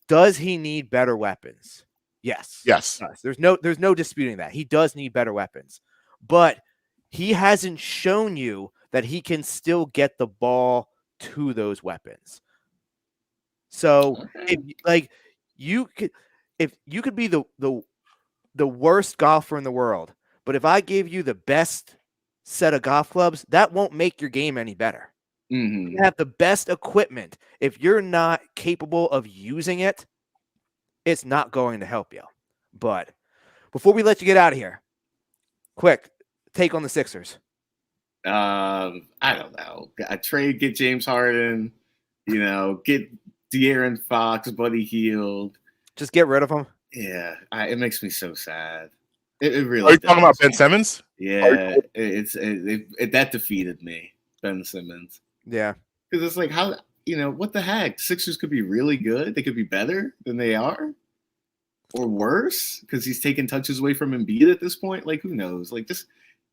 Does he need better weapons? Yes. Yes. There's no disputing that. He does need better weapons. But he hasn't shown you that he can still get the ball to those weapons. So if you could be the worst golfer in the world, but if I give you the best set of golf clubs, that won't make your game any better. Mm-hmm. You have the best equipment. If you're not capable of using it, it's not going to help you. But before we let you get out of here, quick take on the Sixers. I don't know. Get James Harden, get De'Aaron Fox, Buddy Hield. Just get rid of them. Yeah, it makes me so sad. It really. Are you talking about Ben Simmons? Yeah, that defeated me, Ben Simmons. Yeah, because it's like how what the heck? Sixers could be really good. They could be better than they are, or worse because he's taking touches away from Embiid at this point. Like who knows? Like just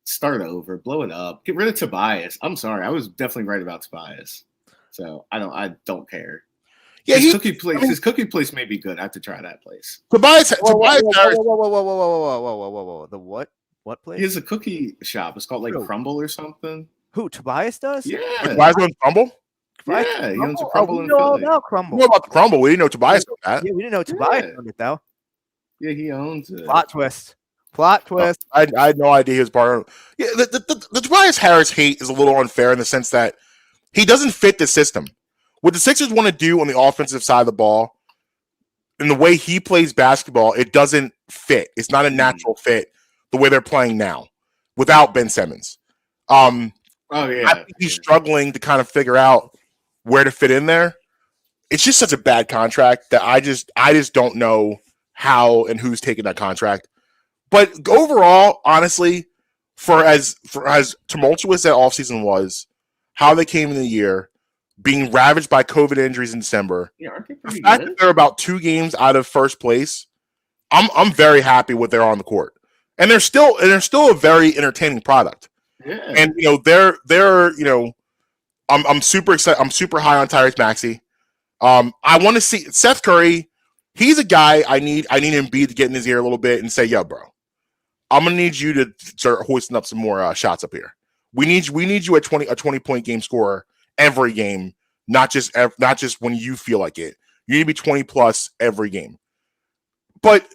start over, blow it up, get rid of Tobias. I'm sorry, I was definitely right about Tobias. So I don't care. Yeah, his cookie place may be good. I have to try that place. Tobias. Whoa. The what? What place? He has a cookie shop. It's called like Crumble or something. Who? Tobias does? Yeah. Tobias owns Crumble? Yeah, he owns a Crumble in Philly. Philly. No, Crumble. We know about the Crumble. We didn't know Tobias owned that. Yeah, we didn't know Tobias owned it though. Yeah, he owns it. Plot twist. I had no idea he was part of it. Yeah, the Tobias Harris hate is a little unfair in the sense that he doesn't fit the system. What the Sixers want to do on the offensive side of the ball, and the way he plays basketball, it doesn't fit. It's not a natural fit the way they're playing now without Ben Simmons. I think he's struggling to kind of figure out where to fit in there. It's just such a bad contract that I just don't know how and who's taking that contract. But overall, honestly, for as tumultuous that offseason was, how they came in the year, being ravaged by COVID injuries in December, the fact that they're about 2 games out of first place, I'm very happy with they're on the court, and they're still a very entertaining product. Yeah. And I'm super excited. I'm super high on Tyrese Maxey. I want to see Seth Curry. He's a guy I need Embiid to get in his ear a little bit and say, "Yo, bro, I'm gonna need you to start hoisting up some more shots up here. We need you at a 20-point game scorer every game, not just when you feel like it. You need to be 20 plus every game." But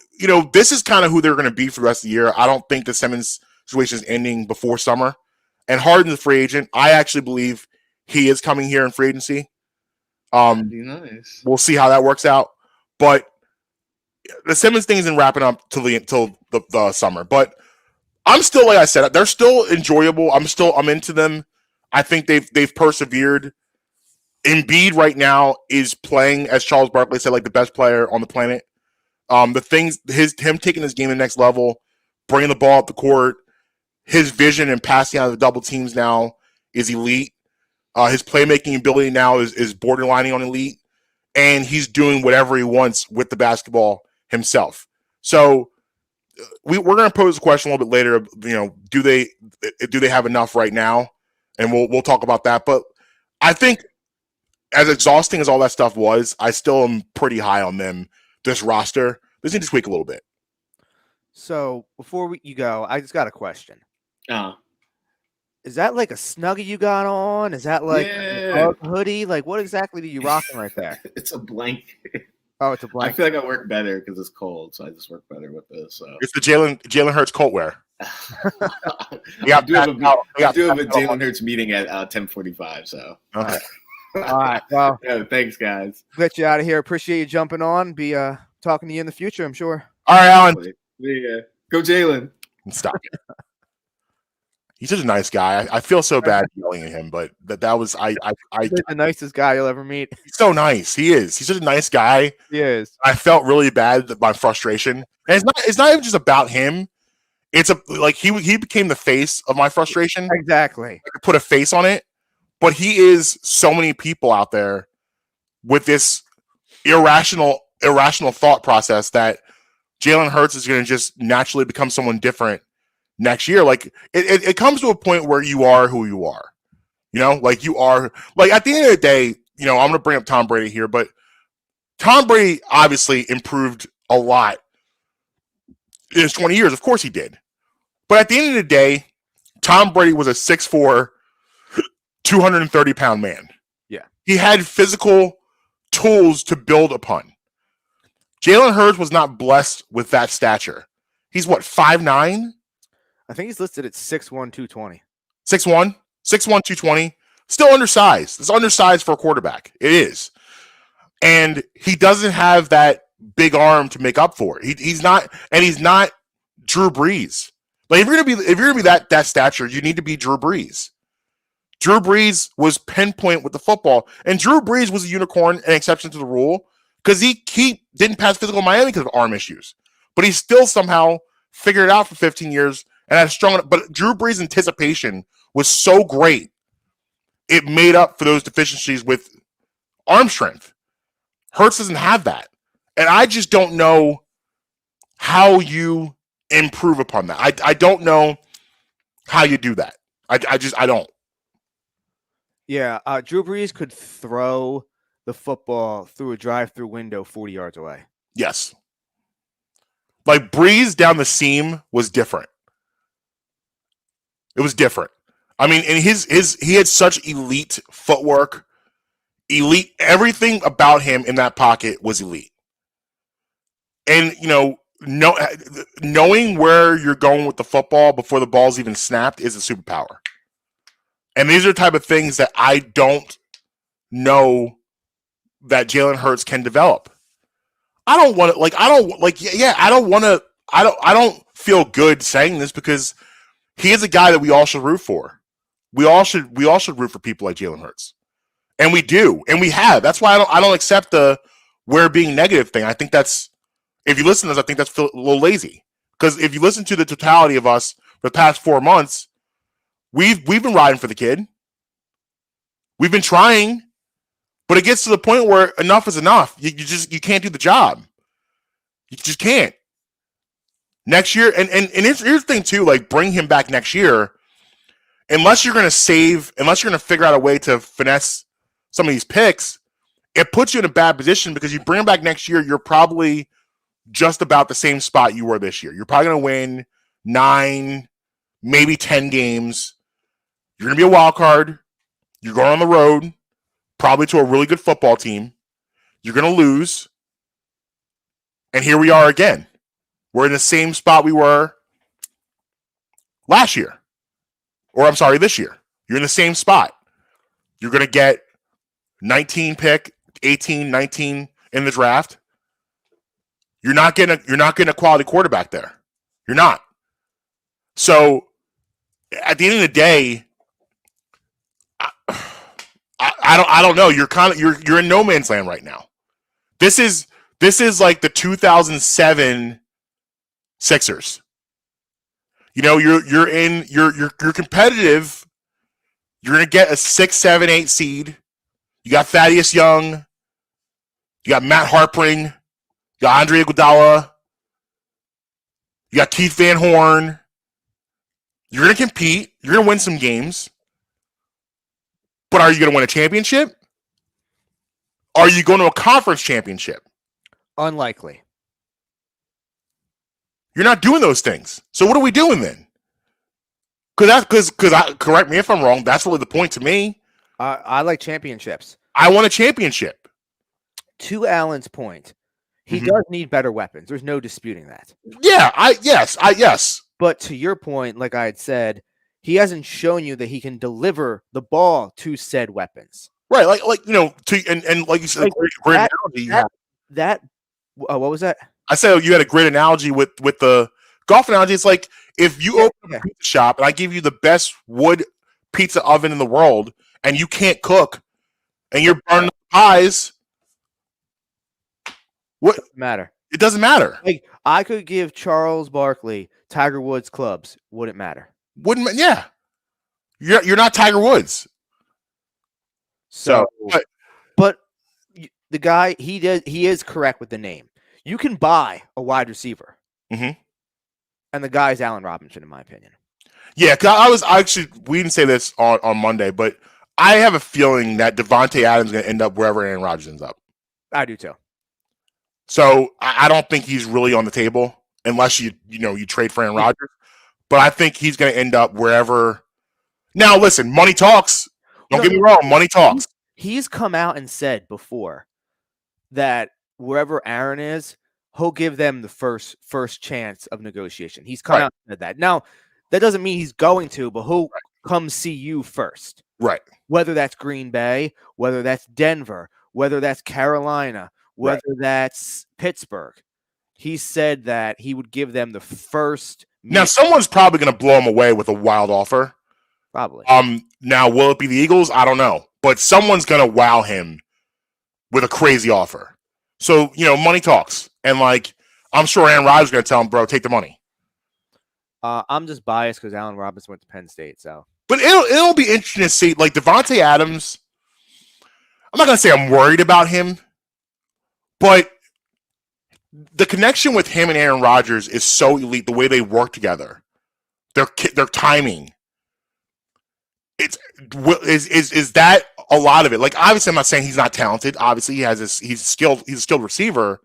this is kind of who they're going to be for the rest of the year. I don't think the Simmons situation is ending before summer. And Harden's the free agent. I actually believe he is coming here in free agency. That'd be nice. We'll see how that works out. But the Simmons thing isn't wrapping up till the summer. But I'm still, like I said, they're still enjoyable. I'm into them. I think they've persevered. Embiid right now is playing, as Charles Barkley said, like the best player on the planet. Him taking his game to the next level, bringing the ball up the court, his vision and passing out of the double teams now is elite. His playmaking ability now is borderlining on elite, and he's doing whatever he wants with the basketball himself. So we're going to pose a question a little bit later. Do they have enough right now? And we'll talk about that. But I think, as exhausting as all that stuff was, I still am pretty high on them. This roster, they need to tweak a little bit. So before you go, I just got a question. Is that like a Snuggie you got on? Is that like a hoodie? Like what exactly are you rocking right there? It's a blanket. Oh, it's a blanket. I feel like I work better because it's cold, so I just work better with this. So. It's the Jalen Hurts coat wear. I do have a Jalen Hurts meeting at 10:45. So. Okay. All right. Well, thanks, guys. Get you out of here. Appreciate you jumping on. Be talking to you in the future, I'm sure. All right, Alan. Yeah. Go Jalen. Stop it. He's such a nice guy. I feel so bad yelling at him, but that was I. He's the nicest guy you'll ever meet. He's so nice. He is. He's such a nice guy. He is. I felt really bad at my frustration, and it's not even just about him. It's he became the face of my frustration. Exactly. I could put a face on it, but he is so many people out there with this irrational thought process that Jalen Hurts is going to just naturally become someone different next year. Like it comes to a point where you are who you are. Like you are, like at the end of the day, I'm going to bring up Tom Brady here, but Tom Brady obviously improved a lot in his 20 years. Of course he did. But at the end of the day, Tom Brady was a 6'4", 230-pound man. Yeah. He had physical tools to build upon. Jalen Hurts was not blessed with that stature. He's what, 5'9"? I think he's listed at 6'1", 220. 6'1", 220. Still undersized. It's undersized for a quarterback. It is. And he doesn't have that big arm to make up for it. He's not Drew Brees. Like if you're gonna be that stature, you need to be Drew Brees. Drew Brees was pinpoint with the football, and Drew Brees was a unicorn, an exception to the rule, because he didn't pass physical in Miami because of arm issues, but he still somehow figured it out for 15 years and had a strong. But Drew Brees' anticipation was so great, it made up for those deficiencies with arm strength. Hurts doesn't have that, and I just don't know how you improve upon that. I don't know how you do that. I don't. Yeah, Drew Brees could throw the football through a drive-through window 40 yards away. Yes. Like Brees down the seam was different. It was different. I mean, and he had such elite footwork, elite, everything about him in that pocket was elite. And, knowing where you're going with the football before the ball's even snapped is a superpower. And these are the type of things that I don't know that Jalen Hurts can develop. I don't feel good saying this because he is a guy that we all should root for. We all should root for people like Jalen Hurts. And we do. And we have. That's why I don't accept the we're being negative thing. I think that's, if you listen to us, I think that's a little lazy. Because if you listen to the totality of us for the past 4 months, we've been riding for the kid. We've been trying, but it gets to the point where enough is enough. You can't do the job. You just can't. Next year, and here's the thing too, like bring him back next year, unless you're going to figure out a way to finesse some of these picks, it puts you in a bad position because you bring him back next year, you're probably just about the same spot you were this year. You're probably going to win 9, maybe 10 games. You're going to be a wild card. You're going on the road, probably to a really good football team. You're going to lose. And here we are again. We're in the same spot we were last year. Or I'm sorry, this year. You're in the same spot. You're going to get 19 pick, 18, 19 in the draft. You're not getting a quality quarterback there. You're not. So at the end of the day, I don't know. You're in no man's land right now. This is like the 2007 Sixers. You're competitive. You're gonna get a 6, 7, 8 seed. You got Thaddeus Young. You got Matt Harpring. You got Andre Iguodala. You got Keith Van Horn. You're gonna compete. You're gonna win some games. But are you going to win a championship? Are you going to a conference championship? Unlikely. You're not doing those things. So what are we doing then? Because correct me if I'm wrong, that's really the point to me. I like championships. I want a championship. To Allen's point, he does need better weapons. There's no disputing that. Yeah, yes. But to your point, like I had said, he hasn't shown you that he can deliver the ball to said weapons. Right, like and like you said, great analogy. What was that? I said you had a great analogy with the golf analogy. It's like if you open a pizza shop and I give you the best wood pizza oven in the world and you can't cook and you're burning pies, what doesn't matter? It doesn't matter. Like I could give Charles Barkley Tiger Woods clubs. Wouldn't matter. Yeah. You're not Tiger Woods. So but the guy, he is correct with the name. You can buy a wide receiver. Mhm. And the guy's Allen Robinson, in my opinion. Yeah, because we didn't say this on Monday, but I have a feeling that Devontae Adams is going to end up wherever Aaron Rodgers ends up. I do too. So I don't think he's really on the table unless you trade for Aaron Rodgers. But I think he's going to end up wherever. Now, listen, money talks. Don't get me wrong, money talks. He's come out and said before that wherever Aaron is, he'll give them the first chance of negotiation. He's come out and said that. Now, that doesn't mean he's going to, but he'll come see you first. Right. Whether that's Green Bay, whether that's Denver, whether that's Carolina, whether that's Pittsburgh. He said that he would give them the first. Now, someone's probably going to blow him away with a wild offer. Probably. Now, will it be the Eagles? I don't know. But someone's going to wow him with a crazy offer. So, money talks. And, I'm sure Aaron Rodgers is going to tell him, bro, take the money. I'm just biased because Allen Robinson went to Penn State. So, but it'll be interesting to see. Devontae Adams, I'm not going to say I'm worried about him, but the connection with him and Aaron Rodgers is so elite. The way they work together, their timing. Is that a lot of it? Obviously, I'm not saying he's not talented. Obviously, he's skilled. He's a skilled receiver,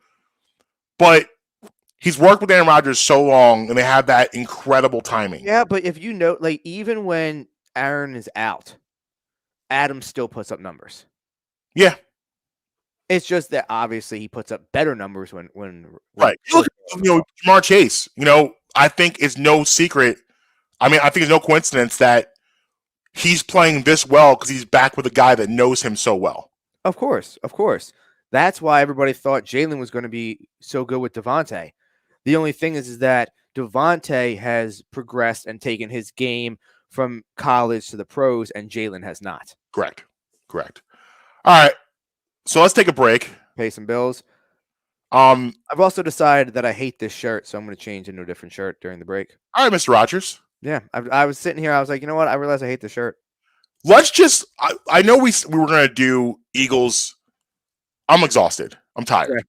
but he's worked with Aaron Rodgers so long, and they have that incredible timing. Yeah, but if even when Aaron is out, Adams still puts up numbers. Yeah. It's just that obviously he puts up better numbers when right. Look, Jamar Chase, I think it's no secret. I mean, I think it's no coincidence that he's playing this well because he's back with a guy that knows him so well. Of course. That's why everybody thought Jalen was going to be so good with Devontae. The only thing is that Devontae has progressed and taken his game from college to the pros, and Jalen has not. Correct. All right. So let's take a break. Pay some bills. I've also decided that I hate this shirt, so I'm going to change into a different shirt during the break. All right, Mr. Rogers. Yeah, I was sitting here. I was like, you know what? I realized I hate the shirt. Let's just. I know we were going to do Eagles. I'm exhausted. I'm tired.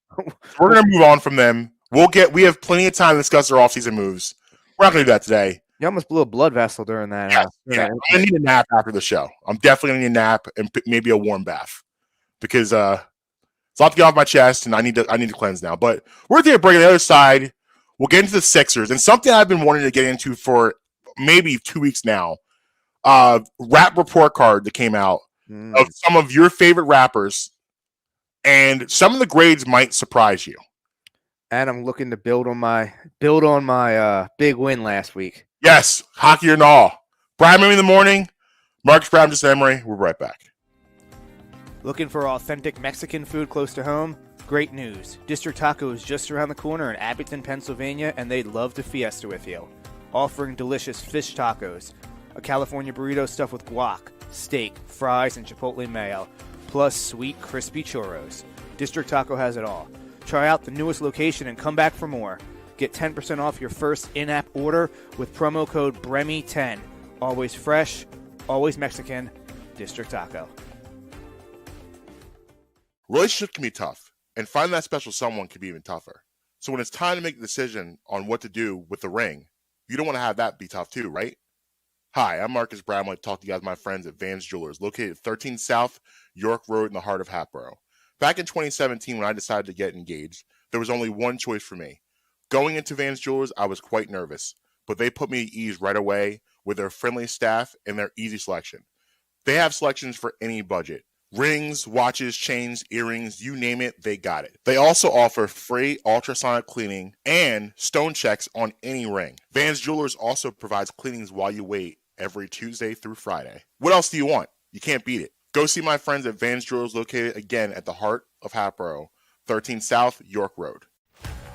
We're going to move on from them. We have plenty of time to discuss our offseason moves. We're not going to do that today. You almost blew a blood vessel during that. Yeah. I'm going to need a nap after the show. I'm definitely going to need a nap and maybe a warm bath because it's a lot to get off my chest, and I need to cleanse now. But we're going to take a break on the other side. We'll get into the Sixers and something I've been wanting to get into for maybe 2 weeks now. Rap report card that came out of some of your favorite rappers, and some of the grades might surprise you. And I'm looking to build on my big win last week. Yes, hockey or no. Brian Emery in the morning. Marques, Brown, Justin Emery. We're right back. Looking for authentic Mexican food close to home? Great news. District Taco is just around the corner in Abington, Pennsylvania, and they'd love to fiesta with you. Offering delicious fish tacos, a California burrito stuffed with guac, steak, fries, and chipotle mayo, plus sweet, crispy churros. District Taco has it all. Try out the newest location and come back for more. Get 10% off your first in-app order with promo code BREMI10. Always fresh, always Mexican. District Taco. Relationships can be tough, and finding that special someone can be even tougher. So when it's time to make a decision on what to do with the ring, you don't want to have that be tough too, right? Hi, I'm Marques Brown. I want to talk to you guys, my friends at Vans Jewelers, located at 13 South York Road in the heart of Hatboro. Back in 2017, when I decided to get engaged, there was only one choice for me. Going into Vans Jewelers, I was quite nervous, but they put me at ease right away with their friendly staff and their easy selection. They have selections for any budget. Rings, watches, chains, earrings, you name it, they got it. They also offer free ultrasonic cleaning and stone checks on any ring. Vans Jewelers also provides cleanings while you wait every Tuesday through Friday. What else do you want? You can't beat it. Go see my friends at Vans Jewelers, located again at the heart of Hatboro, 13 South York Road.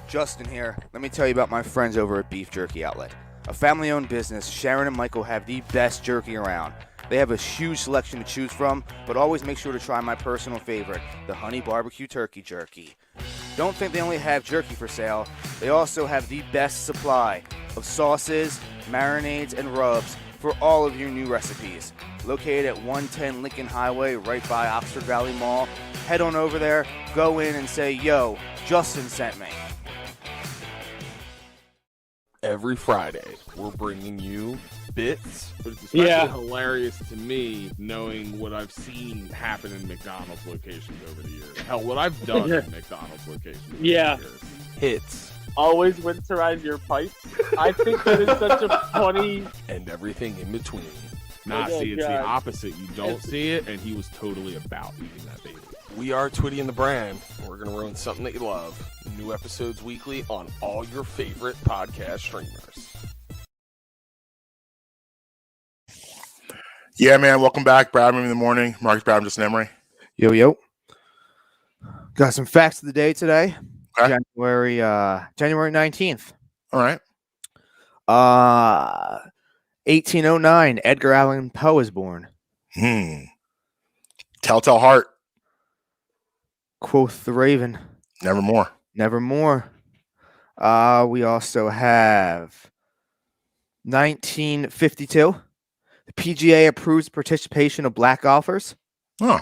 Justin here. Let me tell you about my friends over at Beef Jerky Outlet. A family-owned business, Sharon and Michael have the best jerky around. They have a huge selection to choose from, but always make sure to try my personal favorite, the Honey Barbecue Turkey Jerky. Don't think they only have jerky for sale. They also have the best supply of sauces, marinades, and rubs for all of your new recipes. located at 110 Lincoln Highway, right by Oxford Valley Mall. Head on over there, go in and say, yo, Justin sent me. Every Friday, we're bringing you bits. But it's especially hilarious to me knowing what I've seen happen in McDonald's locations over the years. Hell, what I've done in McDonald's locations over the years. Hits. Always winterize your pipes. I think that is such a funny... And everything in between. See, it's the opposite. You don't see it, and he was totally about eating that baby. We are Twitty and the Brand. We're going to ruin something that you love. New episodes weekly on all your favorite podcast streamers. Yeah, man. Welcome back. Brad in the morning. Marques, Brad, Justin, Emery. Yo. Got some facts of the day today. Okay. January 19th. All right. 1809, Edgar Allan Poe is born. Telltale Heart. Quoth the Raven. Nevermore. We also have 1952. The PGA approves participation of black golfers. Oh.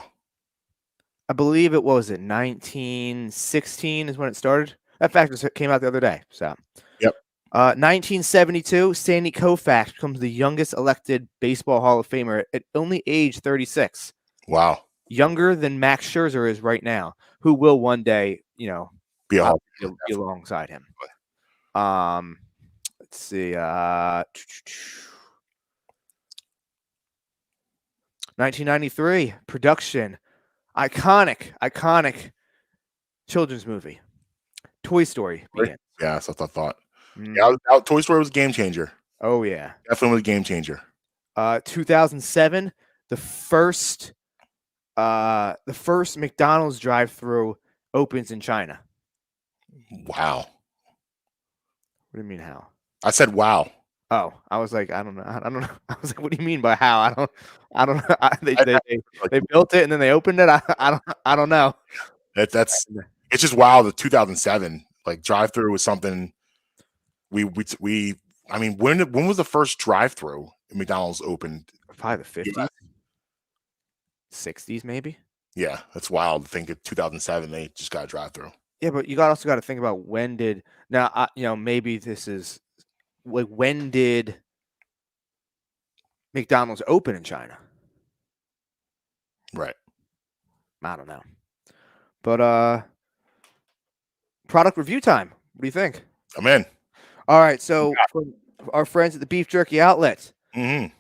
I believe it was 1916 is when it started. That fact just came out the other day. So, yep. 1972, Sandy Koufax becomes the youngest elected Baseball Hall of Famer at only age 36. Wow. Younger than Max Scherzer is right now, who will one day, be alongside him. Let's see. 1993, production. Iconic children's movie. Toy Story begins. Yeah, that's what I thought. Yeah, Toy Story was a game changer. Oh, yeah. Definitely was a game changer. 2007, the first McDonald's drive-thru opens in China. Wow. What do you mean how? I said wow. Oh, I was like, I don't know. I was like, what do you mean by how? I don't know. They built it and then they opened it. I don't know. It's just wow. The 2007 drive-thru was something. I mean, when was the first drive-thru McDonald's opened? Probably the 50s, 60s, maybe. Yeah, that's wild to think of 2007. They just got a drive-thru. Yeah, but you also got to think about maybe this is when did McDonald's open in China? Right. I don't know. But product review time. What do you think? I'm in. All right. So from our friends at the Beef Jerky Outlet,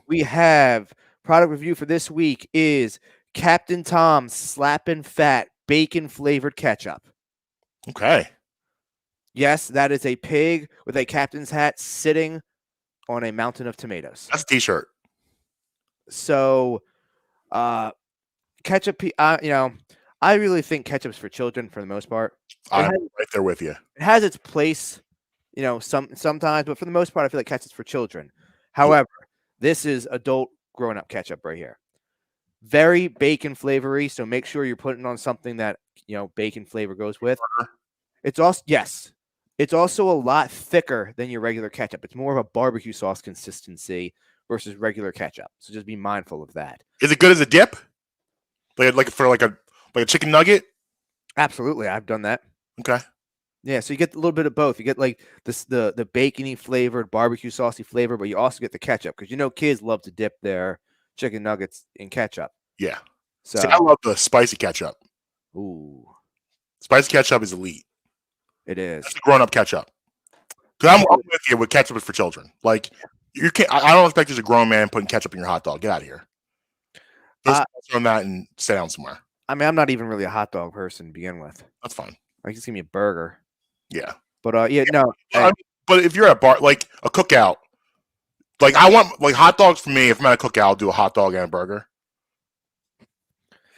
we have product review for this week is Captain Tom's Slappin' Fat Bacon Flavored Ketchup. Okay. Yes, that is a pig with a captain's hat sitting on a mountain of tomatoes. That's a t-shirt. So, ketchup, I really think ketchup's for children for the most part. I'm right there with you. It has its place, sometimes, but for the most part, I feel like ketchup's for children. However, this is adult grown-up ketchup right here. Very bacon flavory, so make sure you're putting on something that, bacon flavor goes with. It's also a lot thicker than your regular ketchup. It's more of a barbecue sauce consistency versus regular ketchup. So just be mindful of that. Is it good as a dip? Like a chicken nugget? Absolutely. I've done that. Okay. Yeah, so you get a little bit of both. You get like the bacony flavored, barbecue saucy flavor, but you also get the ketchup because kids love to dip their chicken nuggets in ketchup. Yeah. So see, I love the spicy ketchup. Ooh. Spicy ketchup is elite. It is. It's grown-up ketchup. Because I'm with you with ketchup is for children. Like you can't. I don't expect there's a grown man putting ketchup in your hot dog. Get out of here. Just on that and sit down somewhere. I mean, I'm not even really a hot dog person to begin with. That's fine. Like, just give me a burger. Yeah. But no. But if you're at a bar, like a cookout, I want hot dogs for me. If I'm at a cookout, I'll do a hot dog and a burger.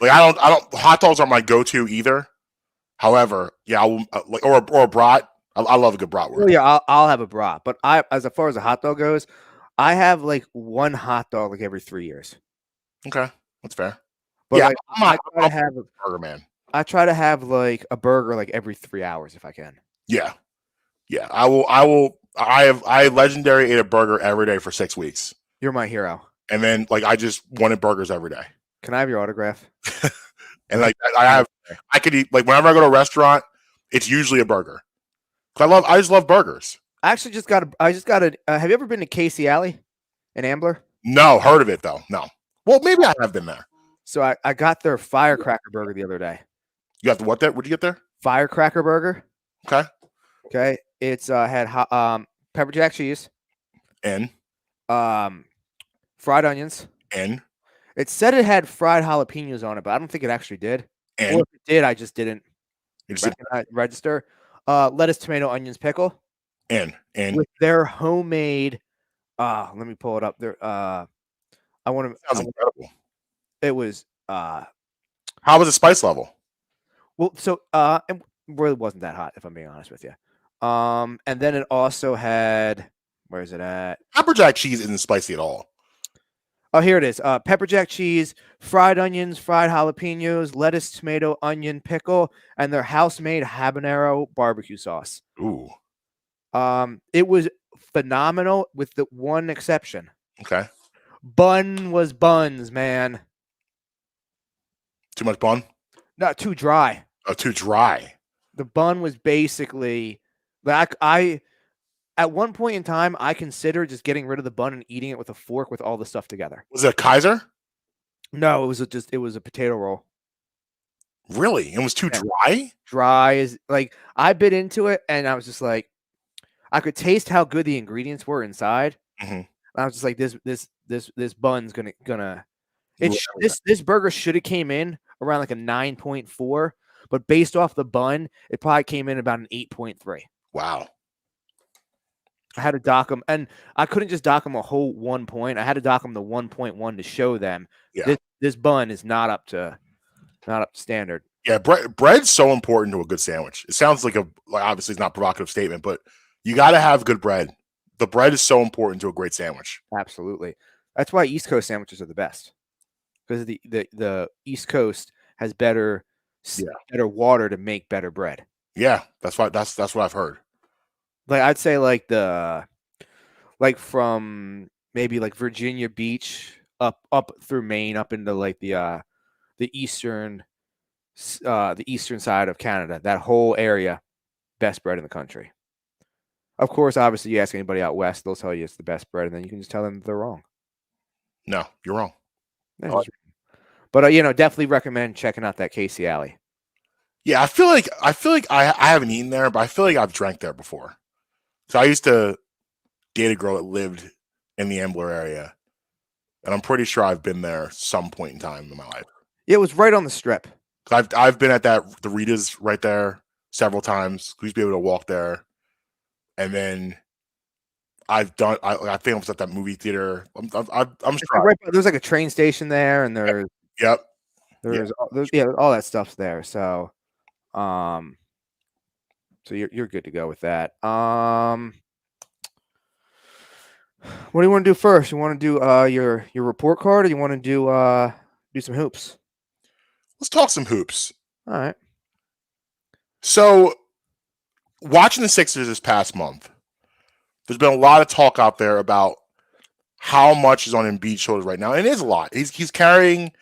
Hot dogs aren't my go-to either. However, yeah, I will, or a brat. I love a good brat. Well, yeah, I'll have a brat. But as far as a hot dog goes, I have one hot dog every 3 years. Okay, that's fair. But yeah, I try to have a burger man. I try to have a burger every 3 hours if I can. Yeah. Yeah. I will I have legendary ate a burger every day for 6 weeks. You're my hero. And then like I just wanted burgers every day. Can I have your autograph? And like I could eat like whenever I go to a restaurant, it's usually a burger. I just love burgers. I just got a. Have you ever been to Casey Alley in Ambler? No, heard of it though. No. Well, maybe I have been there. So I got their firecracker burger the other day. You got the what there? What'd you get there? Firecracker burger. Okay. Okay. It's had pepper jack cheese, And fried onions. It said it had fried jalapenos on it, but I don't think it actually did. And Or if it did, I just didn't you just register. Lettuce, tomato, onions, pickle. and With their homemade. Let me pull it up. There. I want to. sounds incredible. It was. How was the spice level? Well, so it really wasn't that hot, if I'm being honest with you. And then it also had. Where is it at? Pepper jack cheese isn't spicy at all. Oh, here it is. Pepper jack cheese, fried onions, fried jalapenos, lettuce, tomato, onion, pickle, and their house-made habanero barbecue sauce. Ooh. It was phenomenal with the one exception. Okay. Bun was buns, man. Too much bun? Not too dry. Oh, too dry. The bun was basically like at one point in time, I considered just getting rid of the bun and eating it with a fork with all the stuff together. Was it a Kaiser? No, it was a potato roll. Really? It was too dry? Dry is like I bit into it and I was just like, I could taste how good the ingredients were inside. Mhm. I was just like, this bun's gonna. Yeah. This burger should have came in around like a 9.4, but based off the bun, it probably came in about an 8.3. Wow. I had to dock them, and I couldn't just dock them a whole 1 point. I had to dock them the 1.1 to show them this bun is not up to standard. Yeah, bread's so important to a good sandwich. It sounds like obviously it's not a provocative statement, but you got to have good bread. The bread is so important to a great sandwich. Absolutely. That's why East Coast sandwiches are the best, because the East Coast has better water to make better bread. Yeah, that's what I've heard. Like I'd say from maybe like Virginia Beach up through Maine up into like the eastern side of Canada, that whole area, best bread in the country. Of course, obviously, you ask anybody out west, they'll tell you it's the best bread, and then you can just tell them they're wrong. No, you're wrong. But definitely recommend checking out that Casey Alley. Yeah, I feel like I haven't eaten there, but I feel like I've drank there before. So I used to date a girl that lived in the Ambler area, and I'm pretty sure I've been there some point in time in my life. Yeah, it was right on the strip. I've been at the Rita's right there several times. We used to be able to walk there, and then I think I was at that movie theater. I'm sure. Right, there's like a train station there, and there's all that stuff's there. So, so you're good to go with that. What do you want to do first? You want to do your report card, or you want to do some hoops? Let's talk some hoops. All right. So, watching the Sixers this past month, there's been a lot of talk out there about how much is on Embiid's shoulders right now, and it is a lot. He's carrying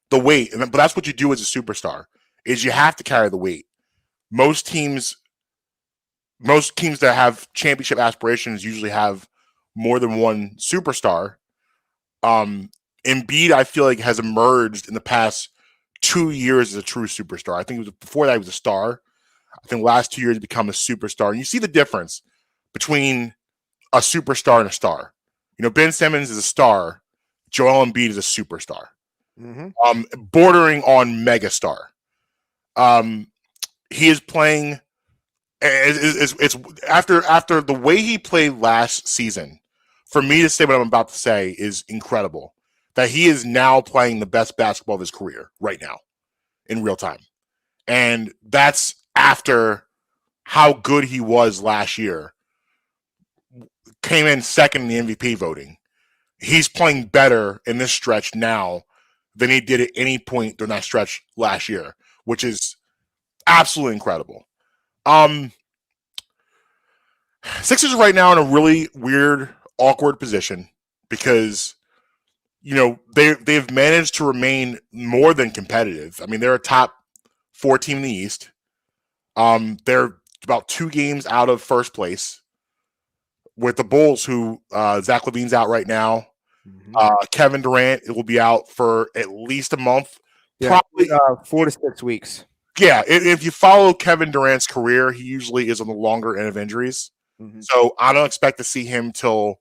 the weight, but that's what you do as a superstar. Is you have to carry the weight. Most teams that have championship aspirations usually have more than one superstar. Embiid, I feel like, has emerged in the past 2 years as a true superstar. I think before that he was a star. I think the last 2 years he's become a superstar. And you see the difference between a superstar and a star. Ben Simmons is a star. Joel Embiid is a superstar. Mm-hmm. Bordering on megastar. He is playing. It's after the way he played last season. For me to say what I'm about to say is incredible. That he is now playing the best basketball of his career right now, in real time, and that's after how good he was last year. Came in second in the MVP voting. He's playing better in this stretch now than he did at any point during that stretch last year, which is absolutely incredible. Sixers right now in a really weird, awkward position because, they've managed to remain more than competitive. I mean, they're a top 4 team in the East. They're about 2 games out of first place with the Bulls, who Zach LaVine's out right now. Kevin Durant will be out for at least a month, probably 4 to 6 weeks. Yeah, if you follow Kevin Durant's career, he usually is on the longer end of injuries. So I don't expect to see him till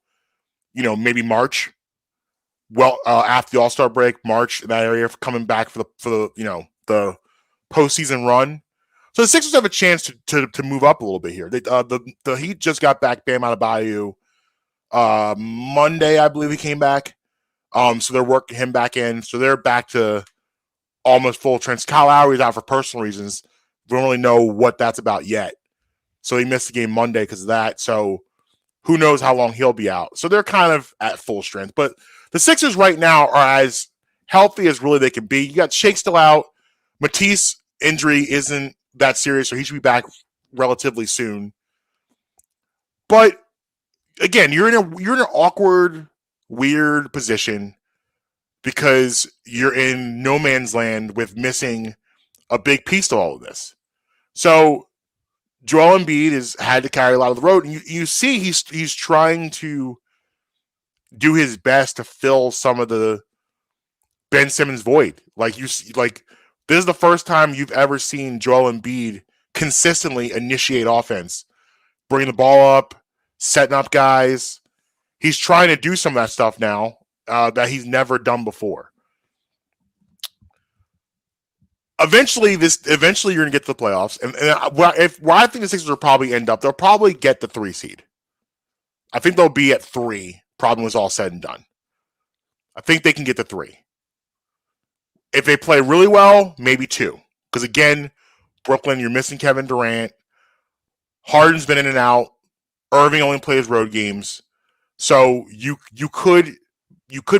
maybe March. Well, after the All-Star break, March, in that area, coming back for the postseason run. So the Sixers have a chance to move up a little bit here. The Heat just got back Bam Adebayo Monday, I believe he came back. So they're working him back in. So they're back to almost full strength. Kyle Lowry's out for personal reasons. We don't really know what that's about yet. So he missed the game Monday because of that. So who knows how long he'll be out. So they're kind of at full strength. But the Sixers right now are as healthy as really they can be. You got Shake still out. Matisse injury isn't that serious, so he should be back relatively soon. But again, you're in an awkward, weird position because you're in no man's land with missing a big piece to all of this. So Joel Embiid has had to carry a lot of the load, and you see he's trying to do his best to fill some of the Ben Simmons void. This is the first time you've ever seen Joel Embiid consistently initiate offense, bring the ball up, setting up guys. He's trying to do some of that stuff now that he's never done before. Eventually you're going to get to the playoffs, and where I think the Sixers will probably end up, they'll probably get the 3 seed. I think they'll be at 3. Problem was all said and done. I think they can get the 3. If they play really well, maybe 2. Because again, Brooklyn, you're missing Kevin Durant. Harden's been in and out. Irving only plays road games. So you could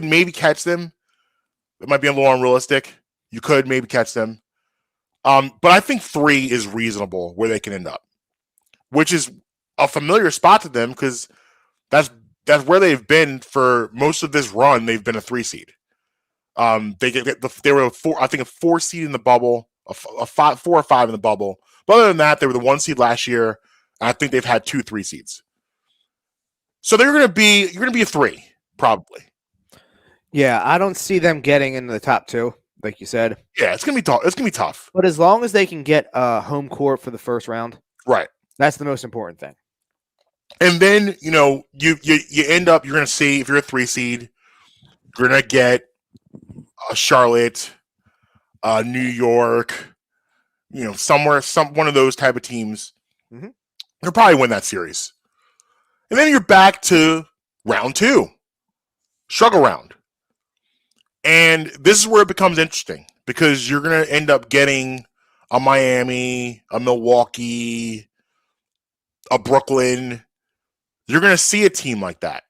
maybe catch them. It might be a little unrealistic. You could maybe catch them. But I think 3 is reasonable where they can end up, which is a familiar spot to them because that's where they've been for most of this run. They've been a 3 seed. They were a 4 seed in the bubble, a 4 or 5 in the bubble. But other than that, they were the 1 seed last year. And I think they've had 2 3 seeds. So you're going to be a 3 probably. Yeah, I don't see them getting into the top 2, like you said. Yeah, it's going to be tough. It's going to be tough. But as long as they can get home court for the first round, right? That's the most important thing. And then you end up, you're going to see, if you're a 3 seed, you're going to get Charlotte, New York, one of those type of teams. You'll probably win that series. And then you're back to round 2, struggle round. And this is where it becomes interesting because you're going to end up getting a Miami, a Milwaukee, a Brooklyn. You're going to see a team like that.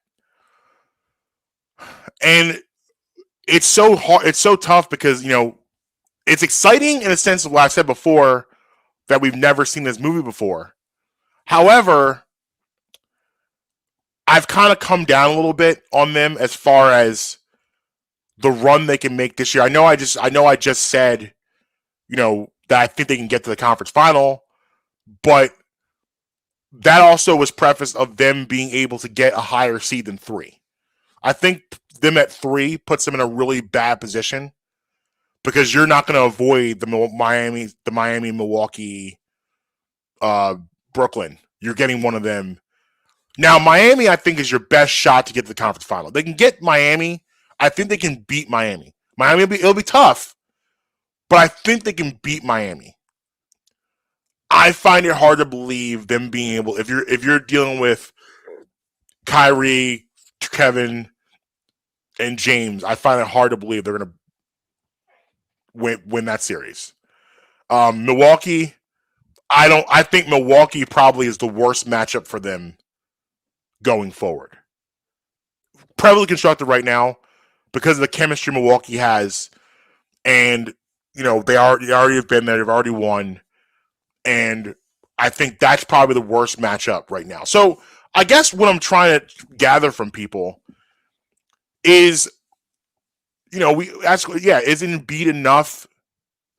And it's so hard. It's so tough because, it's exciting in a sense of what I said before that we've never seen this movie before. However, I've kind of come down a little bit on them as far as the run they can make this year. I know I just said, that I think they can get to the conference final, but that also was preface of them being able to get a higher seed than 3. I think them at 3 puts them in a really bad position because you're not going to avoid the Miami, Milwaukee, Brooklyn. You're getting one of them. Now, Miami, I think, is your best shot to get to the conference final. They can get Miami. I think they can beat Miami. It'll be tough, but I think they can beat Miami. I find it hard to believe them being able, if you're dealing with Kyrie, Kevin, and James, I find it hard to believe they're going to win that series. Milwaukee, I think Milwaukee probably is the worst matchup for them going forward. Probably constructed right now because of the chemistry Milwaukee has, and they already have been there, they've already won, and I think that's probably the worst matchup right now. So I guess what I'm trying to gather from people is isn't Embiid enough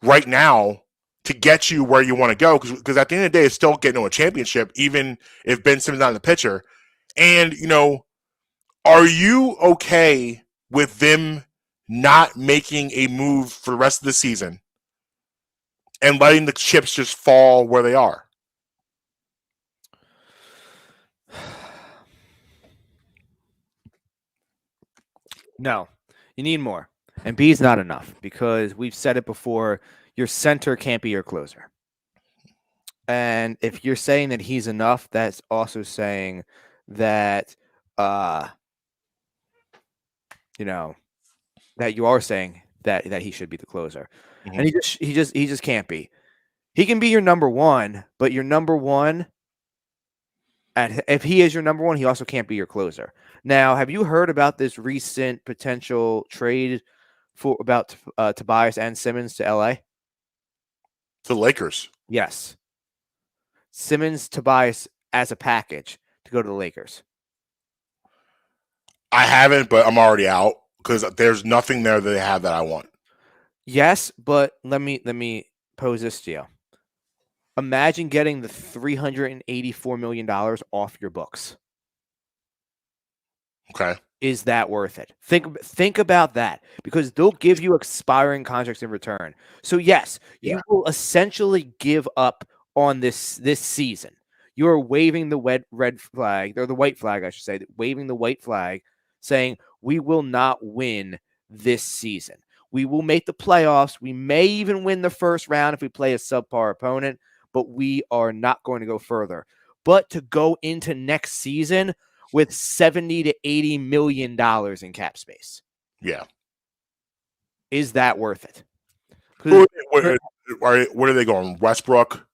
right now to get you where you want to go? Because at the end of the day, it's still getting to a championship, even if Ben Simmons not in the picture. And are you okay with them not making a move for the rest of the season and letting the chips just fall where they are? No, you need more. And B is not enough because we've said it before. Your center can't be your closer. And if you're saying that he's enough, that's also saying that, that you are saying that he should be the closer. Mhm. And he just can't be. He can be your number one, but your number one, if he is your number one, he also can't be your closer. Now, have you heard about this recent potential trade about Tobias and Simmons to LA? To the Lakers. Yes. Simmons, Tobias as a package to go to the Lakers. I haven't, but I'm already out because there's nothing there that they have that I want. Yes, but let me pose this to you. Imagine getting the $384 million off your books. Okay. Is that worth it? Think about that, because they'll give you expiring contracts in return. So yes, you will essentially give up on this season. You're waving the red flag, or the white flag, I should say, waving the white flag, saying we will not win this season. We will make the playoffs. We may even win the first round if we play a subpar opponent, but we are not going to go further. But to go into next season with $70 to $80 million in cap space. Yeah. Is that worth it? Where are they going? Westbrook?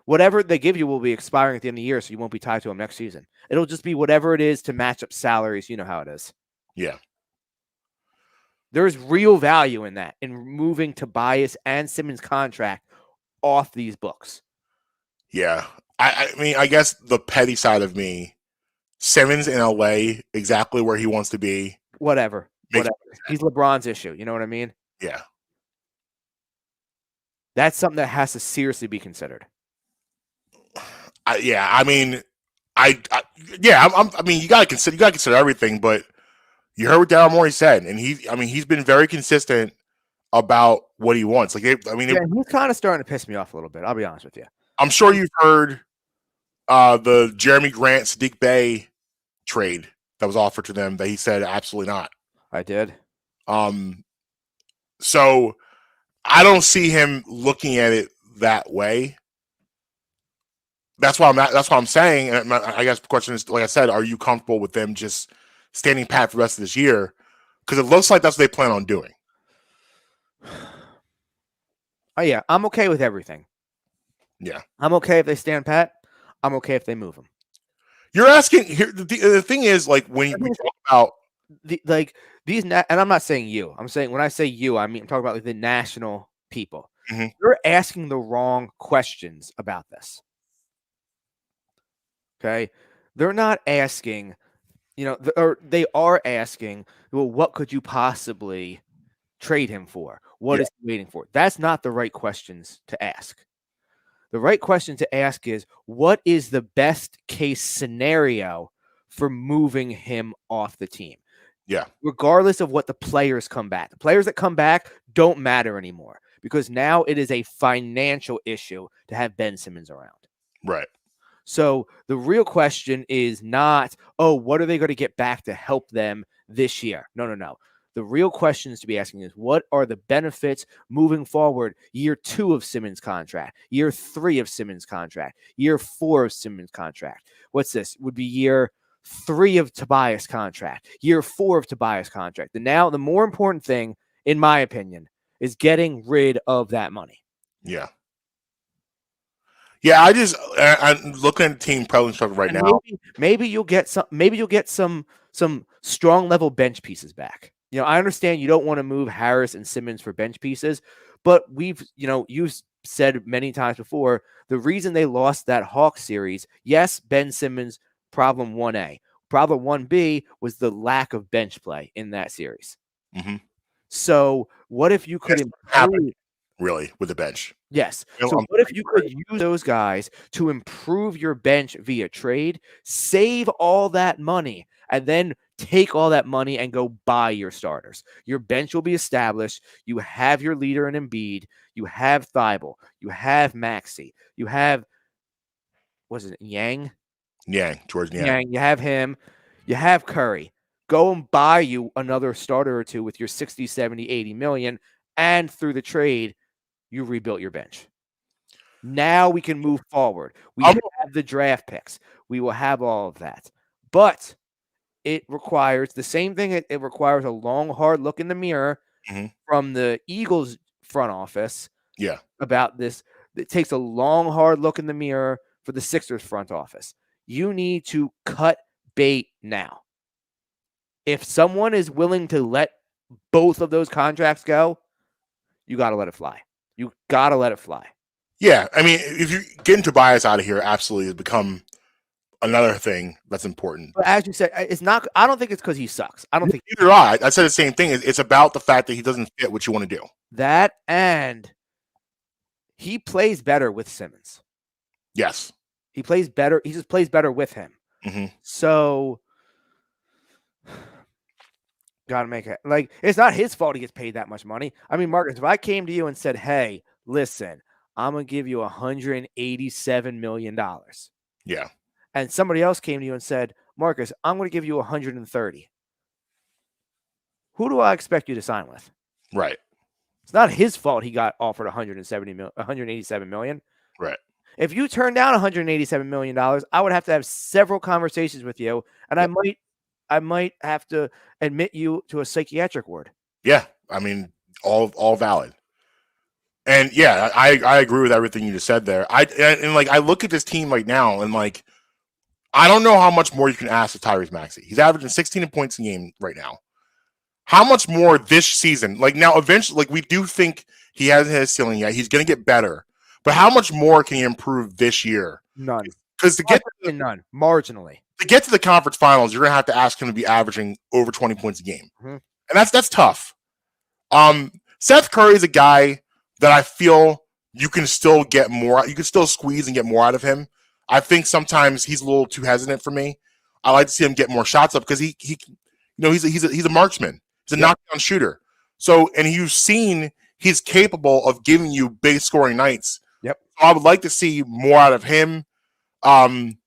Whatever they give you will be expiring at the end of the year, so you won't be tied to them next season. It'll just be whatever it is to match up salaries. You know how it is. Yeah. There's real value in that, in moving Tobias and Simmons' contract off these books. Yeah. I mean, I guess the petty side of me, Simmons in LA, exactly where he wants to be. Whatever. He's LeBron's issue. You know what I mean? Yeah. That's something that has to seriously be considered. I mean, you gotta consider everything, but you heard what Daryl Morey said, and he's been very consistent about what he wants. He's kind of starting to piss me off a little bit. I'll be honest with you. I'm sure you've heard the Jeremy Grant Sadiq Bey trade that was offered to them that he said absolutely not. I did. So I don't see him looking at it that way. That's why I'm saying. And I guess the question is, like I said, are you comfortable with them just standing pat for the rest of this year? Because it looks like that's what they plan on doing. Oh yeah, I'm okay with everything. Yeah, I'm okay if they stand pat. I'm okay if they move them. You're asking here. The thing is, like when we talk about these, and I'm not saying you. I'm saying when I say you, I mean I'm talking about the national people. Mm-hmm. You're asking the wrong questions about this. Okay, they're not asking. Or they are asking, well, what could you possibly trade him for? What is he waiting for? That's not the right questions to ask. The right question to ask is, what is the best case scenario for moving him off the team? Yeah. Regardless of what the players come back. The players that come back don't matter anymore because now it is a financial issue to have Ben Simmons around. Right. So the real question is not, what are they going to get back to help them this year? No. The real questions to be asking is, what are the benefits moving forward? Year 2 of Simmons' contract, year 3 of Simmons' contract, year 4 of Simmons' contract. What's this? Would be year 3 of Tobias' contract, year 4 of Tobias' contract. And now the more important thing, in my opinion, is getting rid of that money. Yeah. Yeah, I'm looking at the team probably structure right now. Maybe you'll get some strong level bench pieces back. I understand you don't want to move Harris and Simmons for bench pieces, but you've said many times before, the reason they lost that Hawks series, yes, Ben Simmons, problem 1A. Problem 1B was the lack of bench play in that series. Mm-hmm. So what if you could improve? Really, with the bench. Yes. You know, So I'm what if you could use those guys to improve your bench via trade, save all that money, and then take all that money and go buy your starters? Your bench will be established. You have your leader in Embiid. You have Thibault. You have Maxey. You have, was it Yang? George Yang. Yang. You have him. You have Curry. Go and buy you another starter or two with your 60, 70, 80 million, and through the trade, you rebuilt your bench. Now we can move forward. We have the draft picks. We will have all of that. But it requires the same thing. It requires a long, hard look in the mirror from the Eagles front office. Yeah. About this. It takes a long, hard look in the mirror for the Sixers front office. You need to cut bait now. If someone is willing to let both of those contracts go, you got to let it fly. You got to let it fly. Yeah. I mean, if you getting Tobias out of here, absolutely has become another thing that's important. But as you said, it's not. I don't think it's because he sucks. I don't think either. I said the same thing. It's about the fact that he doesn't fit what you want to do. That, and he plays better with Simmons. Yes. He plays better. He just plays better with him. So, gotta make it. Like, it's not his fault he gets paid that much money. I mean, Marcus, if I came to you and said, hey, listen, I'm going to give you $187 million. Yeah. And somebody else came to you and said, Marcus, I'm going to give you 130. Who do I expect you to sign with? Right. It's not his fault he got offered $187 million. Right. If you turn down $187 million, I would have to have several conversations with you, and I might have to admit you to a psychiatric ward. Yeah. I mean, all valid. And yeah, I agree with everything you just said there. I look at this team right now and like, I don't know how much more you can ask of Tyrese Maxey. He's averaging 16 points a game right now. How much more this season? Like now, eventually, like we do think he hasn't hit his ceiling yet. He's going to get better, but how much more can he improve this year? None. Because none, marginally. To get to the conference finals, you're going to have to ask him to be averaging over 20 points a game, and that's tough. Seth Curry is a guy that I feel you can still get more. You can still squeeze and get more out of him. I think sometimes he's a little too hesitant for me. I like to see him get more shots up because he's a marksman. He's a knockdown shooter. So, and you've seen he's capable of giving you big scoring nights. Yep. So I would like to see more out of him. That's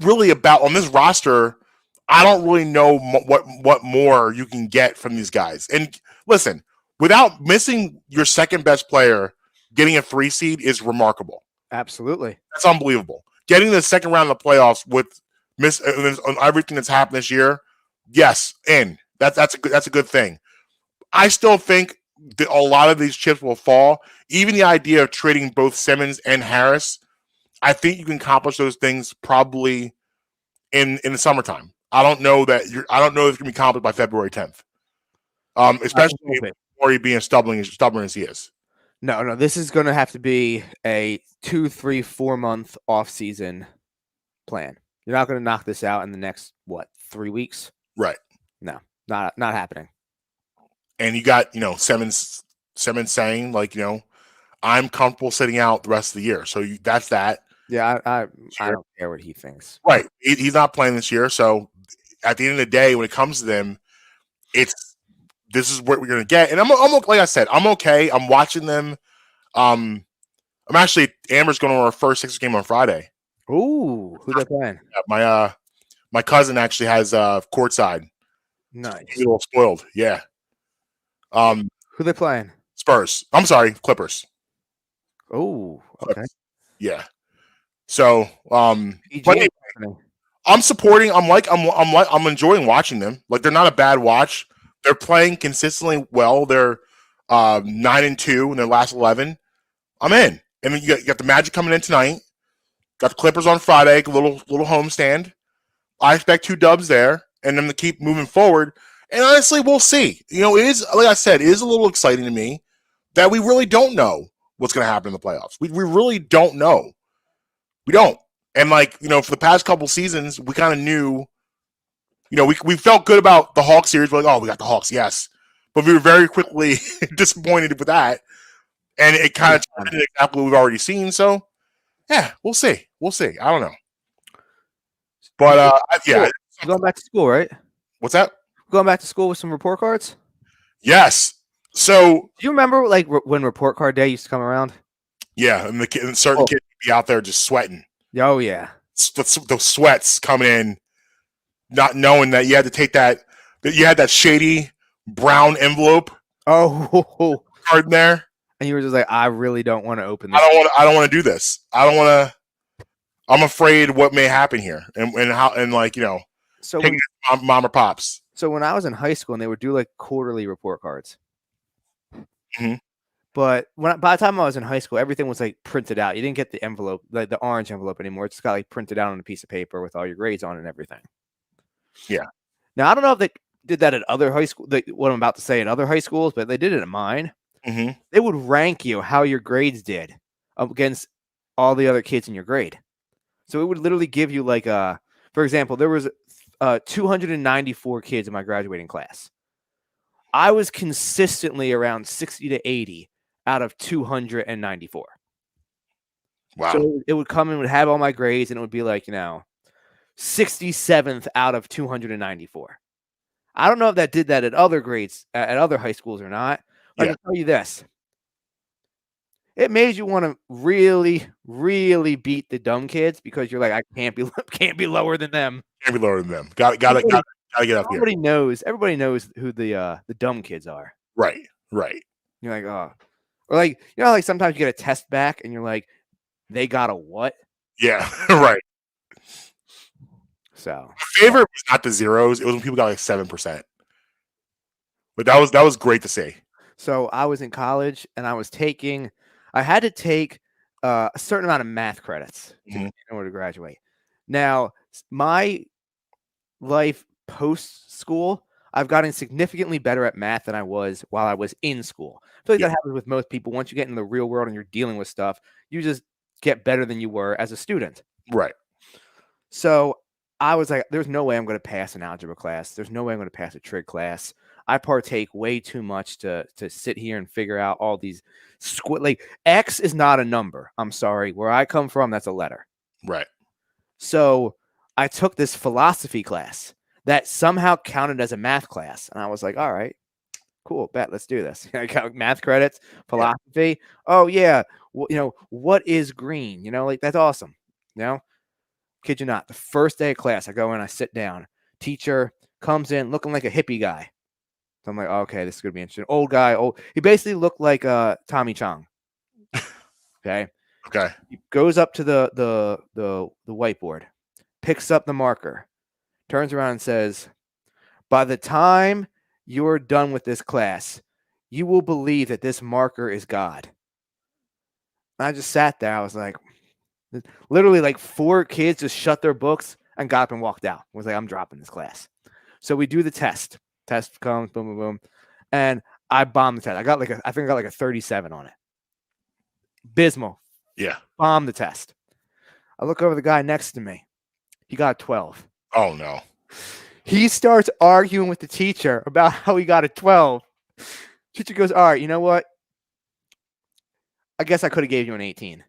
really about on this roster. I don't really know what more you can get from these guys. And listen, without missing your second best player, getting a 3 seed is remarkable. Absolutely. That's unbelievable. Getting the second round of the playoffs with on everything that's happened this year, yes, and that's a good thing. I still think that a lot of these chips will fall. Even the idea of trading both Simmons and Harris, I think you can accomplish those things probably in the summertime. I don't know if it's going to be accomplished by February 10th. Especially Morey being stubborn as he is. No, this is going to have to be a 2, 3, 4 month off season plan. You're not going to knock this out in the next 3 weeks? Right. No, not happening. And you got, Simmons saying like, I'm comfortable sitting out the rest of the year. So that's that. Yeah, I don't care what he thinks. Right. He's not playing this year. So at the end of the day, when it comes to them, this is what we're going to get. And I'm like I said, I'm okay. I'm watching them. Amber's going to our first Sixers game on Friday. Ooh, who they playing? My cousin actually has courtside. Nice. He's a little spoiled. Yeah. Who they playing? Spurs. I'm sorry, Clippers. Oh, okay. Yeah. So, but I'm supporting. I'm enjoying watching them. Like they're not a bad watch. They're playing consistently well. They're 9-2 in their last 11. I'm in. And then you got the Magic coming in tonight. Got the Clippers on Friday. A little homestand. I expect 2 dubs there, and them to keep moving forward. And honestly, we'll see. It is, like I said, it is a little exciting to me that we really don't know what's going to happen in the playoffs. We really don't know. We don't. And for the past couple seasons, we kind of knew we felt good about the Hawks series. We're like, oh, we got the Hawks, yes. But we were very quickly disappointed with that. And it kind of turned into exactly what we've already seen. So, yeah, we'll see. I don't know. But, yeah. You're going back to school, right? What's that? Going back to school with some report cards? Yes. So, do you remember like when report card day used to come around? Yeah, and certain kids would be out there just sweating. Oh, yeah. The sweats coming in, not knowing that you had to take that you had that shady brown envelope. Oh, card in there. And you were just like, I really don't want to open this. I don't want to do this. I don't want to. I'm afraid what may happen here, and how, and like, so taking mom or pops. So when I was in high school, and they would do like quarterly report cards. Mm-hmm. But by the time I was in high school, everything was like printed out. You didn't get the envelope, like the orange envelope anymore. It's got like printed out on a piece of paper with all your grades on it and everything. Yeah. Now, I don't know if they did that at other high school, what I'm about to say, in other high schools, but they did it at mine. Mm-hmm. They would rank you how your grades did against all the other kids in your grade. So it would literally give you like for example, there was 294 kids in my graduating class. I was consistently around 60 to 80 out of 294. Wow. So it would come and would have all my grades, and it would be like, 67th out of 294. I don't know if that did that at other grades, at other high schools or not. But I can tell you this. It made you want to really, really beat the dumb kids because you're like, I can't be lower than them. Can't be lower than them. Got to get up here. Everybody knows who the dumb kids are. Right. You're like, oh, or like, like sometimes you get a test back and you're like, they got a what? Yeah, right. So my favorite was not the zeros. It was when people got like 7%. But that was great to see. So I was in college and I had to take a certain amount of math credits in order to graduate. Now, my life post school, I've gotten significantly better at math than I was while I was in school. I feel like that happens with most people. Once you get in the real world and you're dealing with stuff, you just get better than you were as a student. Right. So I was like, there's no way I'm going to pass an algebra class. There's no way I'm going to pass a trig class. I partake way too much to sit here and figure out all these like X is not a number. I'm sorry. Where I come from, that's a letter. Right. So I took this philosophy class that somehow counted as a math class. And I was like, all right, cool. Bet, let's do this. I got math credits, philosophy. Yeah. Oh, yeah. Well, what is green? Like that's awesome. Kid you not. The first day of class, I go in, I sit down. Teacher comes in looking like a hippie guy. So I'm like, oh, okay, this is going to be interesting. Old guy. He basically looked like Tommy Chong. Okay. He goes up to the whiteboard, picks up the marker, turns around and says, by the time you're done with this class, you will believe that this marker is God. And I just sat there. I was like, literally like 4 kids just shut their books and got up and walked out. I was like, I'm dropping this class. So we do the test. Test comes, boom, boom, boom. And I bombed the test. I think I got like a 37 on it. Abysmal. Yeah. Bombed the test. I look over the guy next to me. He got a 12. Oh, no. He starts arguing with the teacher about how he got a 12. Teacher goes, all right, you know what? I guess I could have gave you an 18.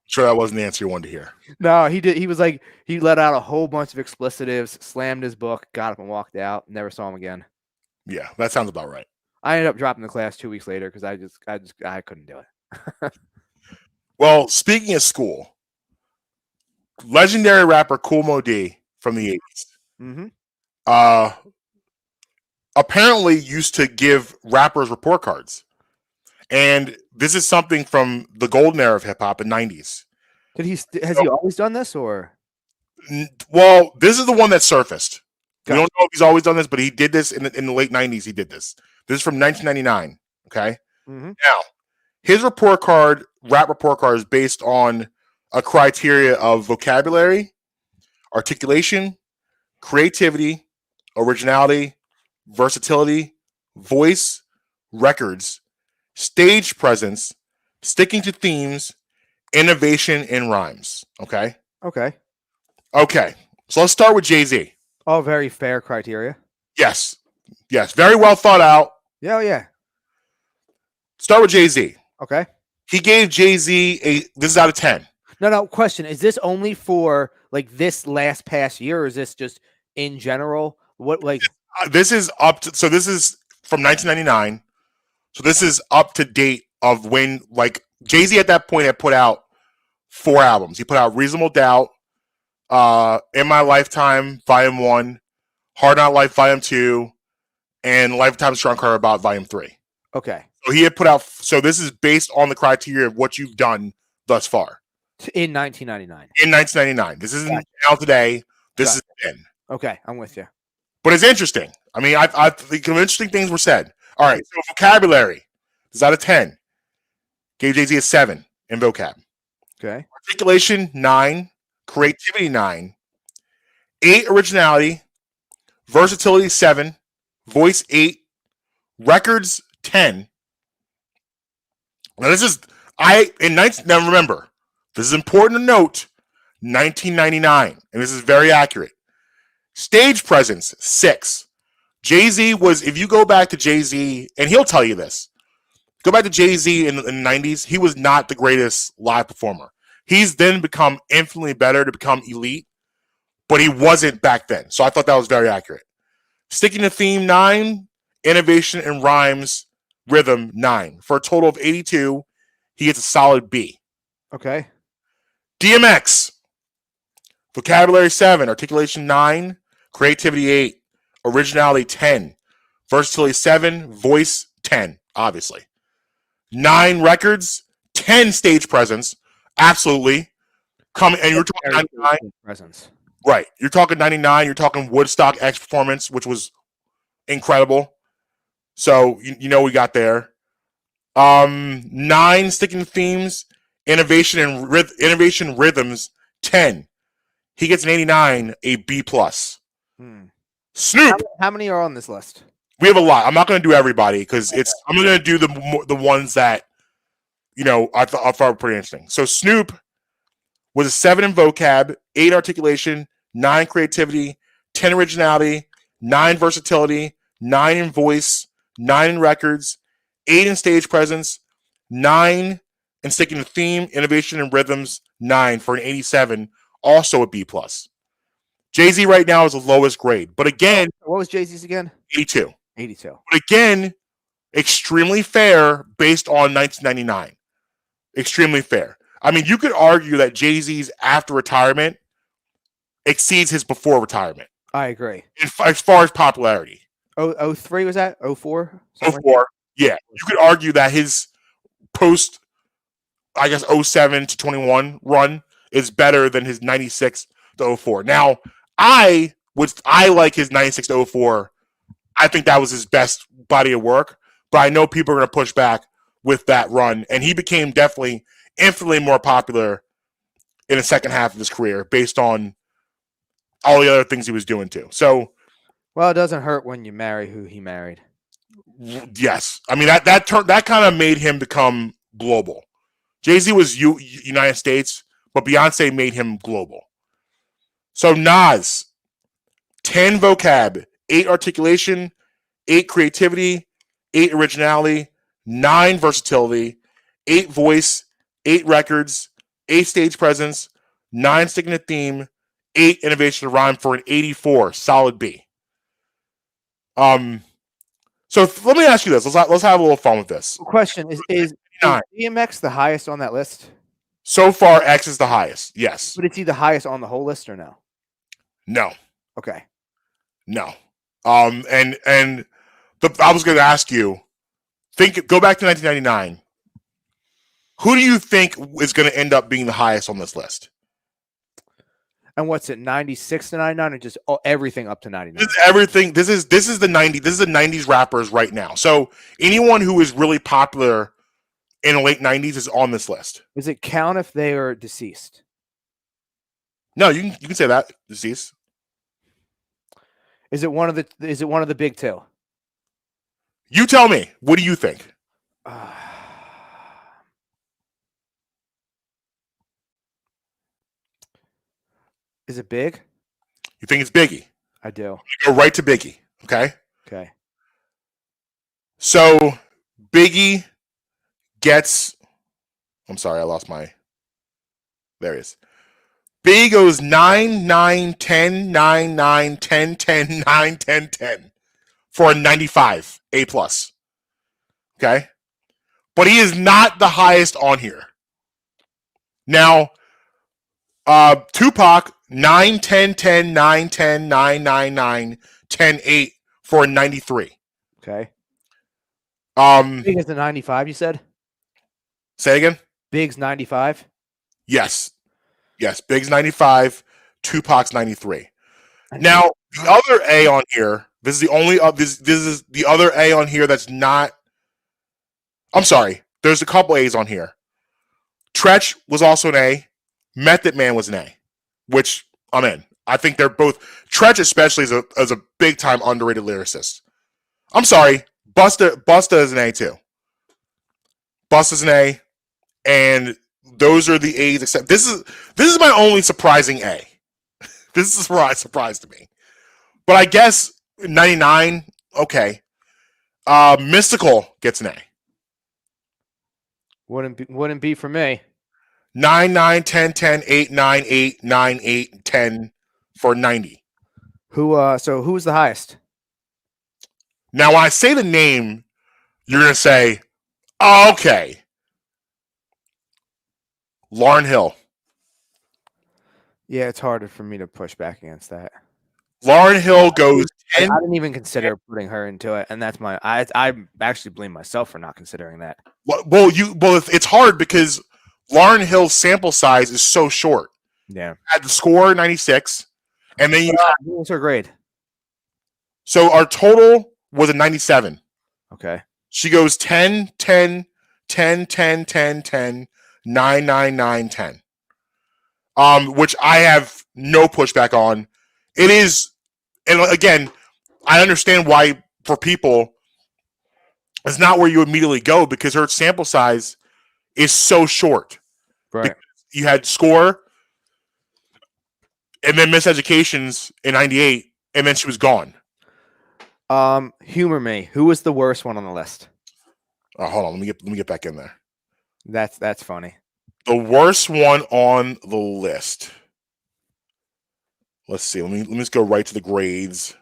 Sure, that wasn't the answer you wanted to hear. No, he did. He was like, he let out a whole bunch of explicitives, slammed his book, got up and walked out. Never saw him again. Yeah, that sounds about right. I ended up dropping the class 2 weeks later because I couldn't do it. Well, speaking of school, legendary rapper Kool Moe Dee from the 80s, apparently used to give rappers report cards. And this is something from the golden era of hip hop in the 90s. Has he always done this or? Well, this is the one that surfaced. Gotcha. We don't know if he's always done this, but he did this in the late 90s. He did this. This is from 1999. Okay. Mm-hmm. Now, his rap report card is based on a criteria of vocabulary, articulation, creativity, originality, versatility, voice, records, stage presence, sticking to themes, innovation in rhymes. Okay. Okay, so let's start with Jay-Z. All very fair criteria. Yes, very well thought out. Yeah, yeah. Start with Jay-Z. Okay. He gave Jay-Z this is out of 10. No. Question: is this only for like this last past year, or is this just in general? What like? This is this is from 1999. So this is up to date of when like Jay-Z at that point had put out 4 albums. He put out Reasonable Doubt, In My Lifetime, Volume 1, Hard Not Life, Volume 2, and Lifetime Strong Car About Volume 3. Okay. So he had put out. So this is based on the criteria of what you've done thus far In 1999. in 1999. This isn't out today. This is in. Okay, I'm with you. But it's interesting. I mean, I think interesting things were said. All right, so vocabulary is out of 10. Gave Jay-Z a 7 in vocab. Okay. Articulation 9, creativity 9, 8 originality, versatility 7, voice 8, records 10. Now this is now remember, this is important to note, 1999, and this is very accurate. Stage presence 6. Jay-Z was, if you go back to Jay-Z, and he'll tell you this, go back to Jay-Z in the 90s, he was not the greatest live performer. He's then become infinitely better to become elite, but he wasn't back then. So I thought that was very accurate. Sticking to theme 9, innovation and rhymes, rhythm 9. For a total of 82, he gets a solid B. Okay. DMX, vocabulary 7, articulation 9, creativity 8, originality 10, versatility 7, voice 10, obviously. 9 records, 10 stage presence, absolutely. And you're talking 99. Presence. Right. You're talking 99, you're talking Woodstock X performance, which was incredible. So you know we got there. 9 sticking themes, innovation rhythms 10. He gets an 89, a B plus. Snoop. How many are on this list? We have a lot. I'm not going to do everybody because I'm going to do the ones that I thought were pretty interesting. So Snoop was a 7 in vocab, 8 articulation, 9 creativity, 10 originality, 9 versatility, 9 in voice, 9 in records, 8 in stage presence, 9 in sticking to theme, innovation, and rhythms, 9 for an 87, also a B plus. Jay-Z right now is the lowest grade, but again, what was Jay-Z's again? 82. 82. But again, extremely fair based on 1999. Extremely fair. I mean, you could argue that Jay-Z's after retirement exceeds his before retirement. I agree. As far as popularity. 03 was that? 04? 04. Yeah. You could argue that his post, 07 to 21 run is better than his 96 to 04. Now, I like his 96 to 04. I think that was his best body of work, but I know people are going to push back with that run, and he became definitely infinitely more popular in the second half of his career based on all the other things he was doing too. So, well, it doesn't hurt when you marry who he married. Yes, I mean that kind of made him become global. Jay-Z was United States, but Beyonce made him global. So Nas, 10 vocab, 8 articulation, 8 creativity, 8 originality, 9 versatility, 8 voice, 8 records, 8 stage presence, 9 sticking to theme, 8 innovation to rhyme for an 84, solid B. So let me ask you this. Let's have a little fun with this. Question is DMX the highest on that list? So far, X is the highest. Yes. But is he the highest on the whole list or no? No. Okay. No. I was going to ask you. Go back to 1999. Who do you think is going to end up being the highest on this list? And what's it, 96 to 99, or just everything up to 99? This is everything. This is the 90s. This is the 90s rappers right now. So anyone who is really popular in the late 90s is on this list. Does it count if they are deceased? No, you can say that deceased. Is it one of the big two? You tell me. What do you think? Is it big? You think it's Biggie? I do. Go right to Biggie. Okay. Okay. So Biggie gets. I'm sorry, I lost my. There it is. Biggie goes 9, 9, 10, 9, 9, 10, 10, 9, 10, 10 for a 95 A+. Okay. But he is not the highest on here. Now, Tupac 9, 10, 10, 9, 10, 9, 9, 9, 10, 8 for a 93. Okay. Um, Big is the 95, you said? Say again? Big's 95? Yes. Yes. Big's 95, Tupac's 93. Now, the other A on here, this is the only this is the other A on here that's not. I'm sorry. There's a couple A's on here. Tretch was also an A. Method Man was an A, which I'm in. I think they're both. Tretch especially is a big time underrated lyricist. I'm sorry. Busta is an A too. Busta's an A, and those are the A's. Except this is my only surprising A. This is a surprise to me. But I guess 99, okay. Mystical gets an A. Wouldn't be for me. 9, 9, 10, 10, 8, 9, 8, 9, 8, 10 for 90. So who's the highest? Now, when I say the name, you're going to say, oh, okay. Lauryn Hill. Yeah, it's harder for me to push back against that. Lauryn Hill goes 10. I didn't even consider putting her into it, and that's I actually blame myself for not considering that. Well, it's hard because Lauryn Hill's sample size is so short. Yeah. At the score 96, and then what was her grade? So our total was a 97. Okay. She goes 10, 10, 10, 10, 10, 10, 9, 9, 9, 10. Which I have no pushback on. It is, and again, I understand why for people it's not where you immediately go because her sample size is so short. Right. You had Score and then Miseducations in 98, and then she was gone. Humor me. Who was the worst one on the list? Oh, hold on, let me get back in there. That's funny. The worst one on the list. Let's see. Let me just go right to the grades.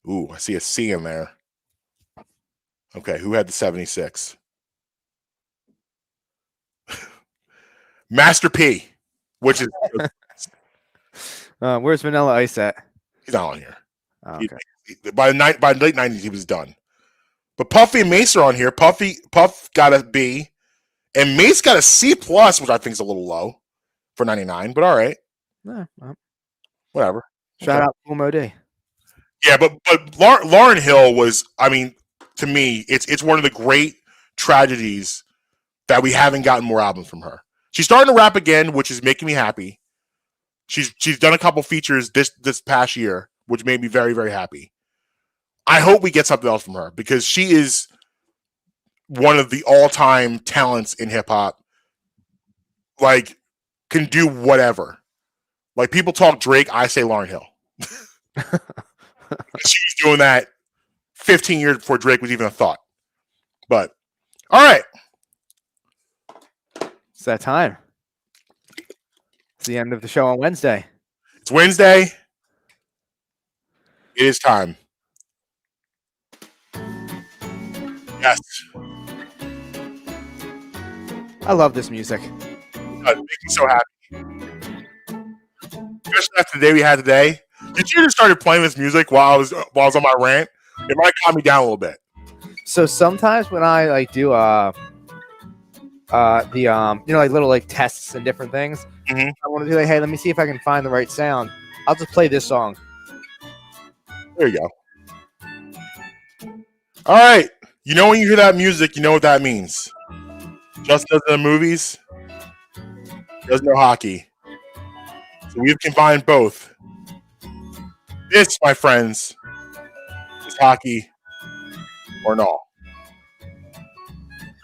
Ooh, I see a C in there. Okay, who had the 76? Master P, which is Where's Vanilla Ice at? he's not on here. Oh, okay. By the late 90s, he was done. But Puffy and Mace are on here. Puff got a B, and Mace got a C plus, which I think is a little low for 99. But all right, whatever. Shout out to Mo-D. Yeah, but Lauryn Hill was, I mean, to me, it's one of the great tragedies that we haven't gotten more albums from her. She's starting to rap again, which is making me happy. She's done a couple features this past year, which made me very, very happy. I hope we get something else from her because she is one of the all-time talents in hip-hop. Like, can do whatever. Like, people talk Drake, I say Lauryn Hill. She was doing that 15 years before Drake was even a thought. But, all right. It's that time. It's the end of the show on Wednesday. It's Wednesday. It is time. Yes. I love this music. It makes me so happy. Especially after the day we had today. Did you just started playing this music while I was on my rant? It might calm me down a little bit. So sometimes when I like do like little like tests and different things, I want to be like, hey, let me see if I can find the right sound. I'll just play this song. There you go. All right. You know when you hear that music, you know what that means. Justin does the movies. Does no hockey. So we've combined both. This, my friends, is hockey or no.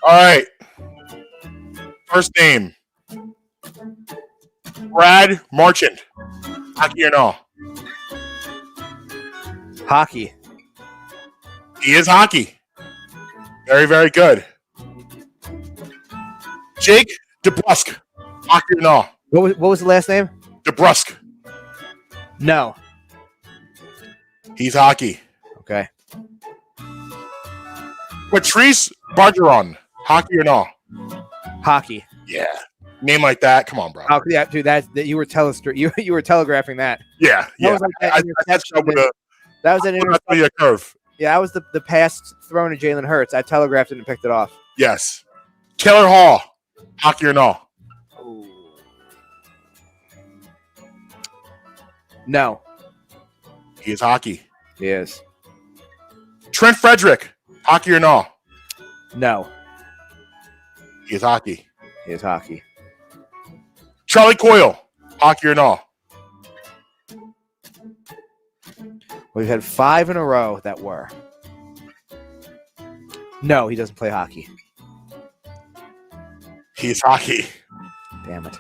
All right. First name. Brad Marchand. Hockey or no? Hockey. He is hockey. Very, very good. Jake DeBrusque. Hockey or no? What was the last name? DeBrusque. No. He's hockey. Okay. Patrice Bergeron. Hockey or no? Hockey. Yeah. Name like that. Come on, bro. Oh, yeah, dude. That you were you were telegraphing that. Yeah. Yeah. was like that I interception up with a, That was an interception. a curve. Yeah, that was the pass thrown to Jalen Hurts. I telegraphed it and picked it off. Yes. Taylor Hall. Hockey or no? No. He is hockey. He is. Trent Frederick. Hockey or no? No. He is hockey. He is hockey. Charlie Coyle. Hockey or no? We've had 5 in a row that were. No, he doesn't play hockey. He is hockey. Damn it.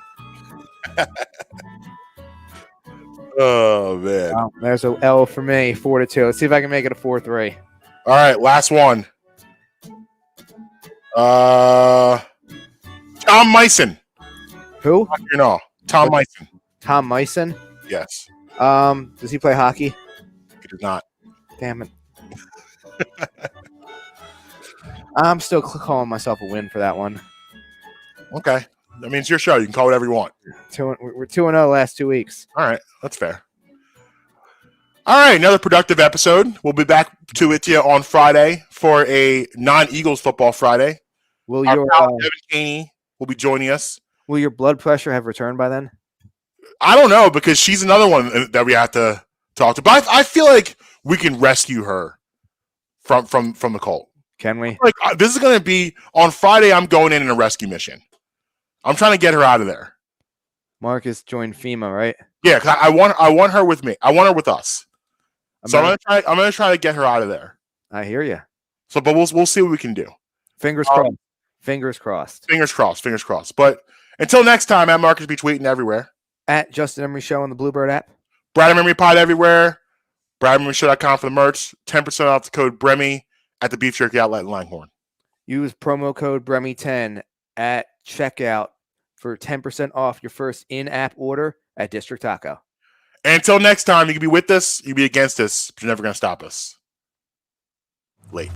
Oh, man. Well, there's a L for me, 4-2. Let's see if I can make it a 4-3. All right, last one. Tom Meissen. Who? Hockey or no? Tom Meissen. Tom Meissen. Yes. Does he play hockey? He does not. Damn it. I'm still calling myself a win for that one. Okay. That means your show. You can call whatever you want. We're 2-0 last 2 weeks. All right. That's fair. All right. Another productive episode. We'll be back to it on Friday for a non-Eagles football Friday. Will Our your pal Evan Haney will be joining us. will your blood pressure have returned by then? I don't know, because she's another one that we have to talk to. But I feel like we can rescue her from the cult. Can we? Like, this is going to be on Friday. I'm going in a rescue mission. I'm trying to get her out of there. Marcus joined FEMA, right? Yeah, because I want her with me. I want her with us. I'm gonna try to get her out of there. I hear you. So, but we'll see what we can do. Fingers crossed. Fingers crossed. Fingers crossed. Fingers crossed. But until next time, at Marcus be tweeting everywhere. At Justin Emery Show on the Bluebird app. Brad Emery Pod everywhere. BradEmeryShow.com for the merch. 10% off the code Bremy at the Beef Jerky Outlet in Langhorne. Use promo code Bremy10 at checkout for 10% off your first in-app order at District Taco. And until next time, you can be with us, you can be against us, but you're never going to stop us. Late.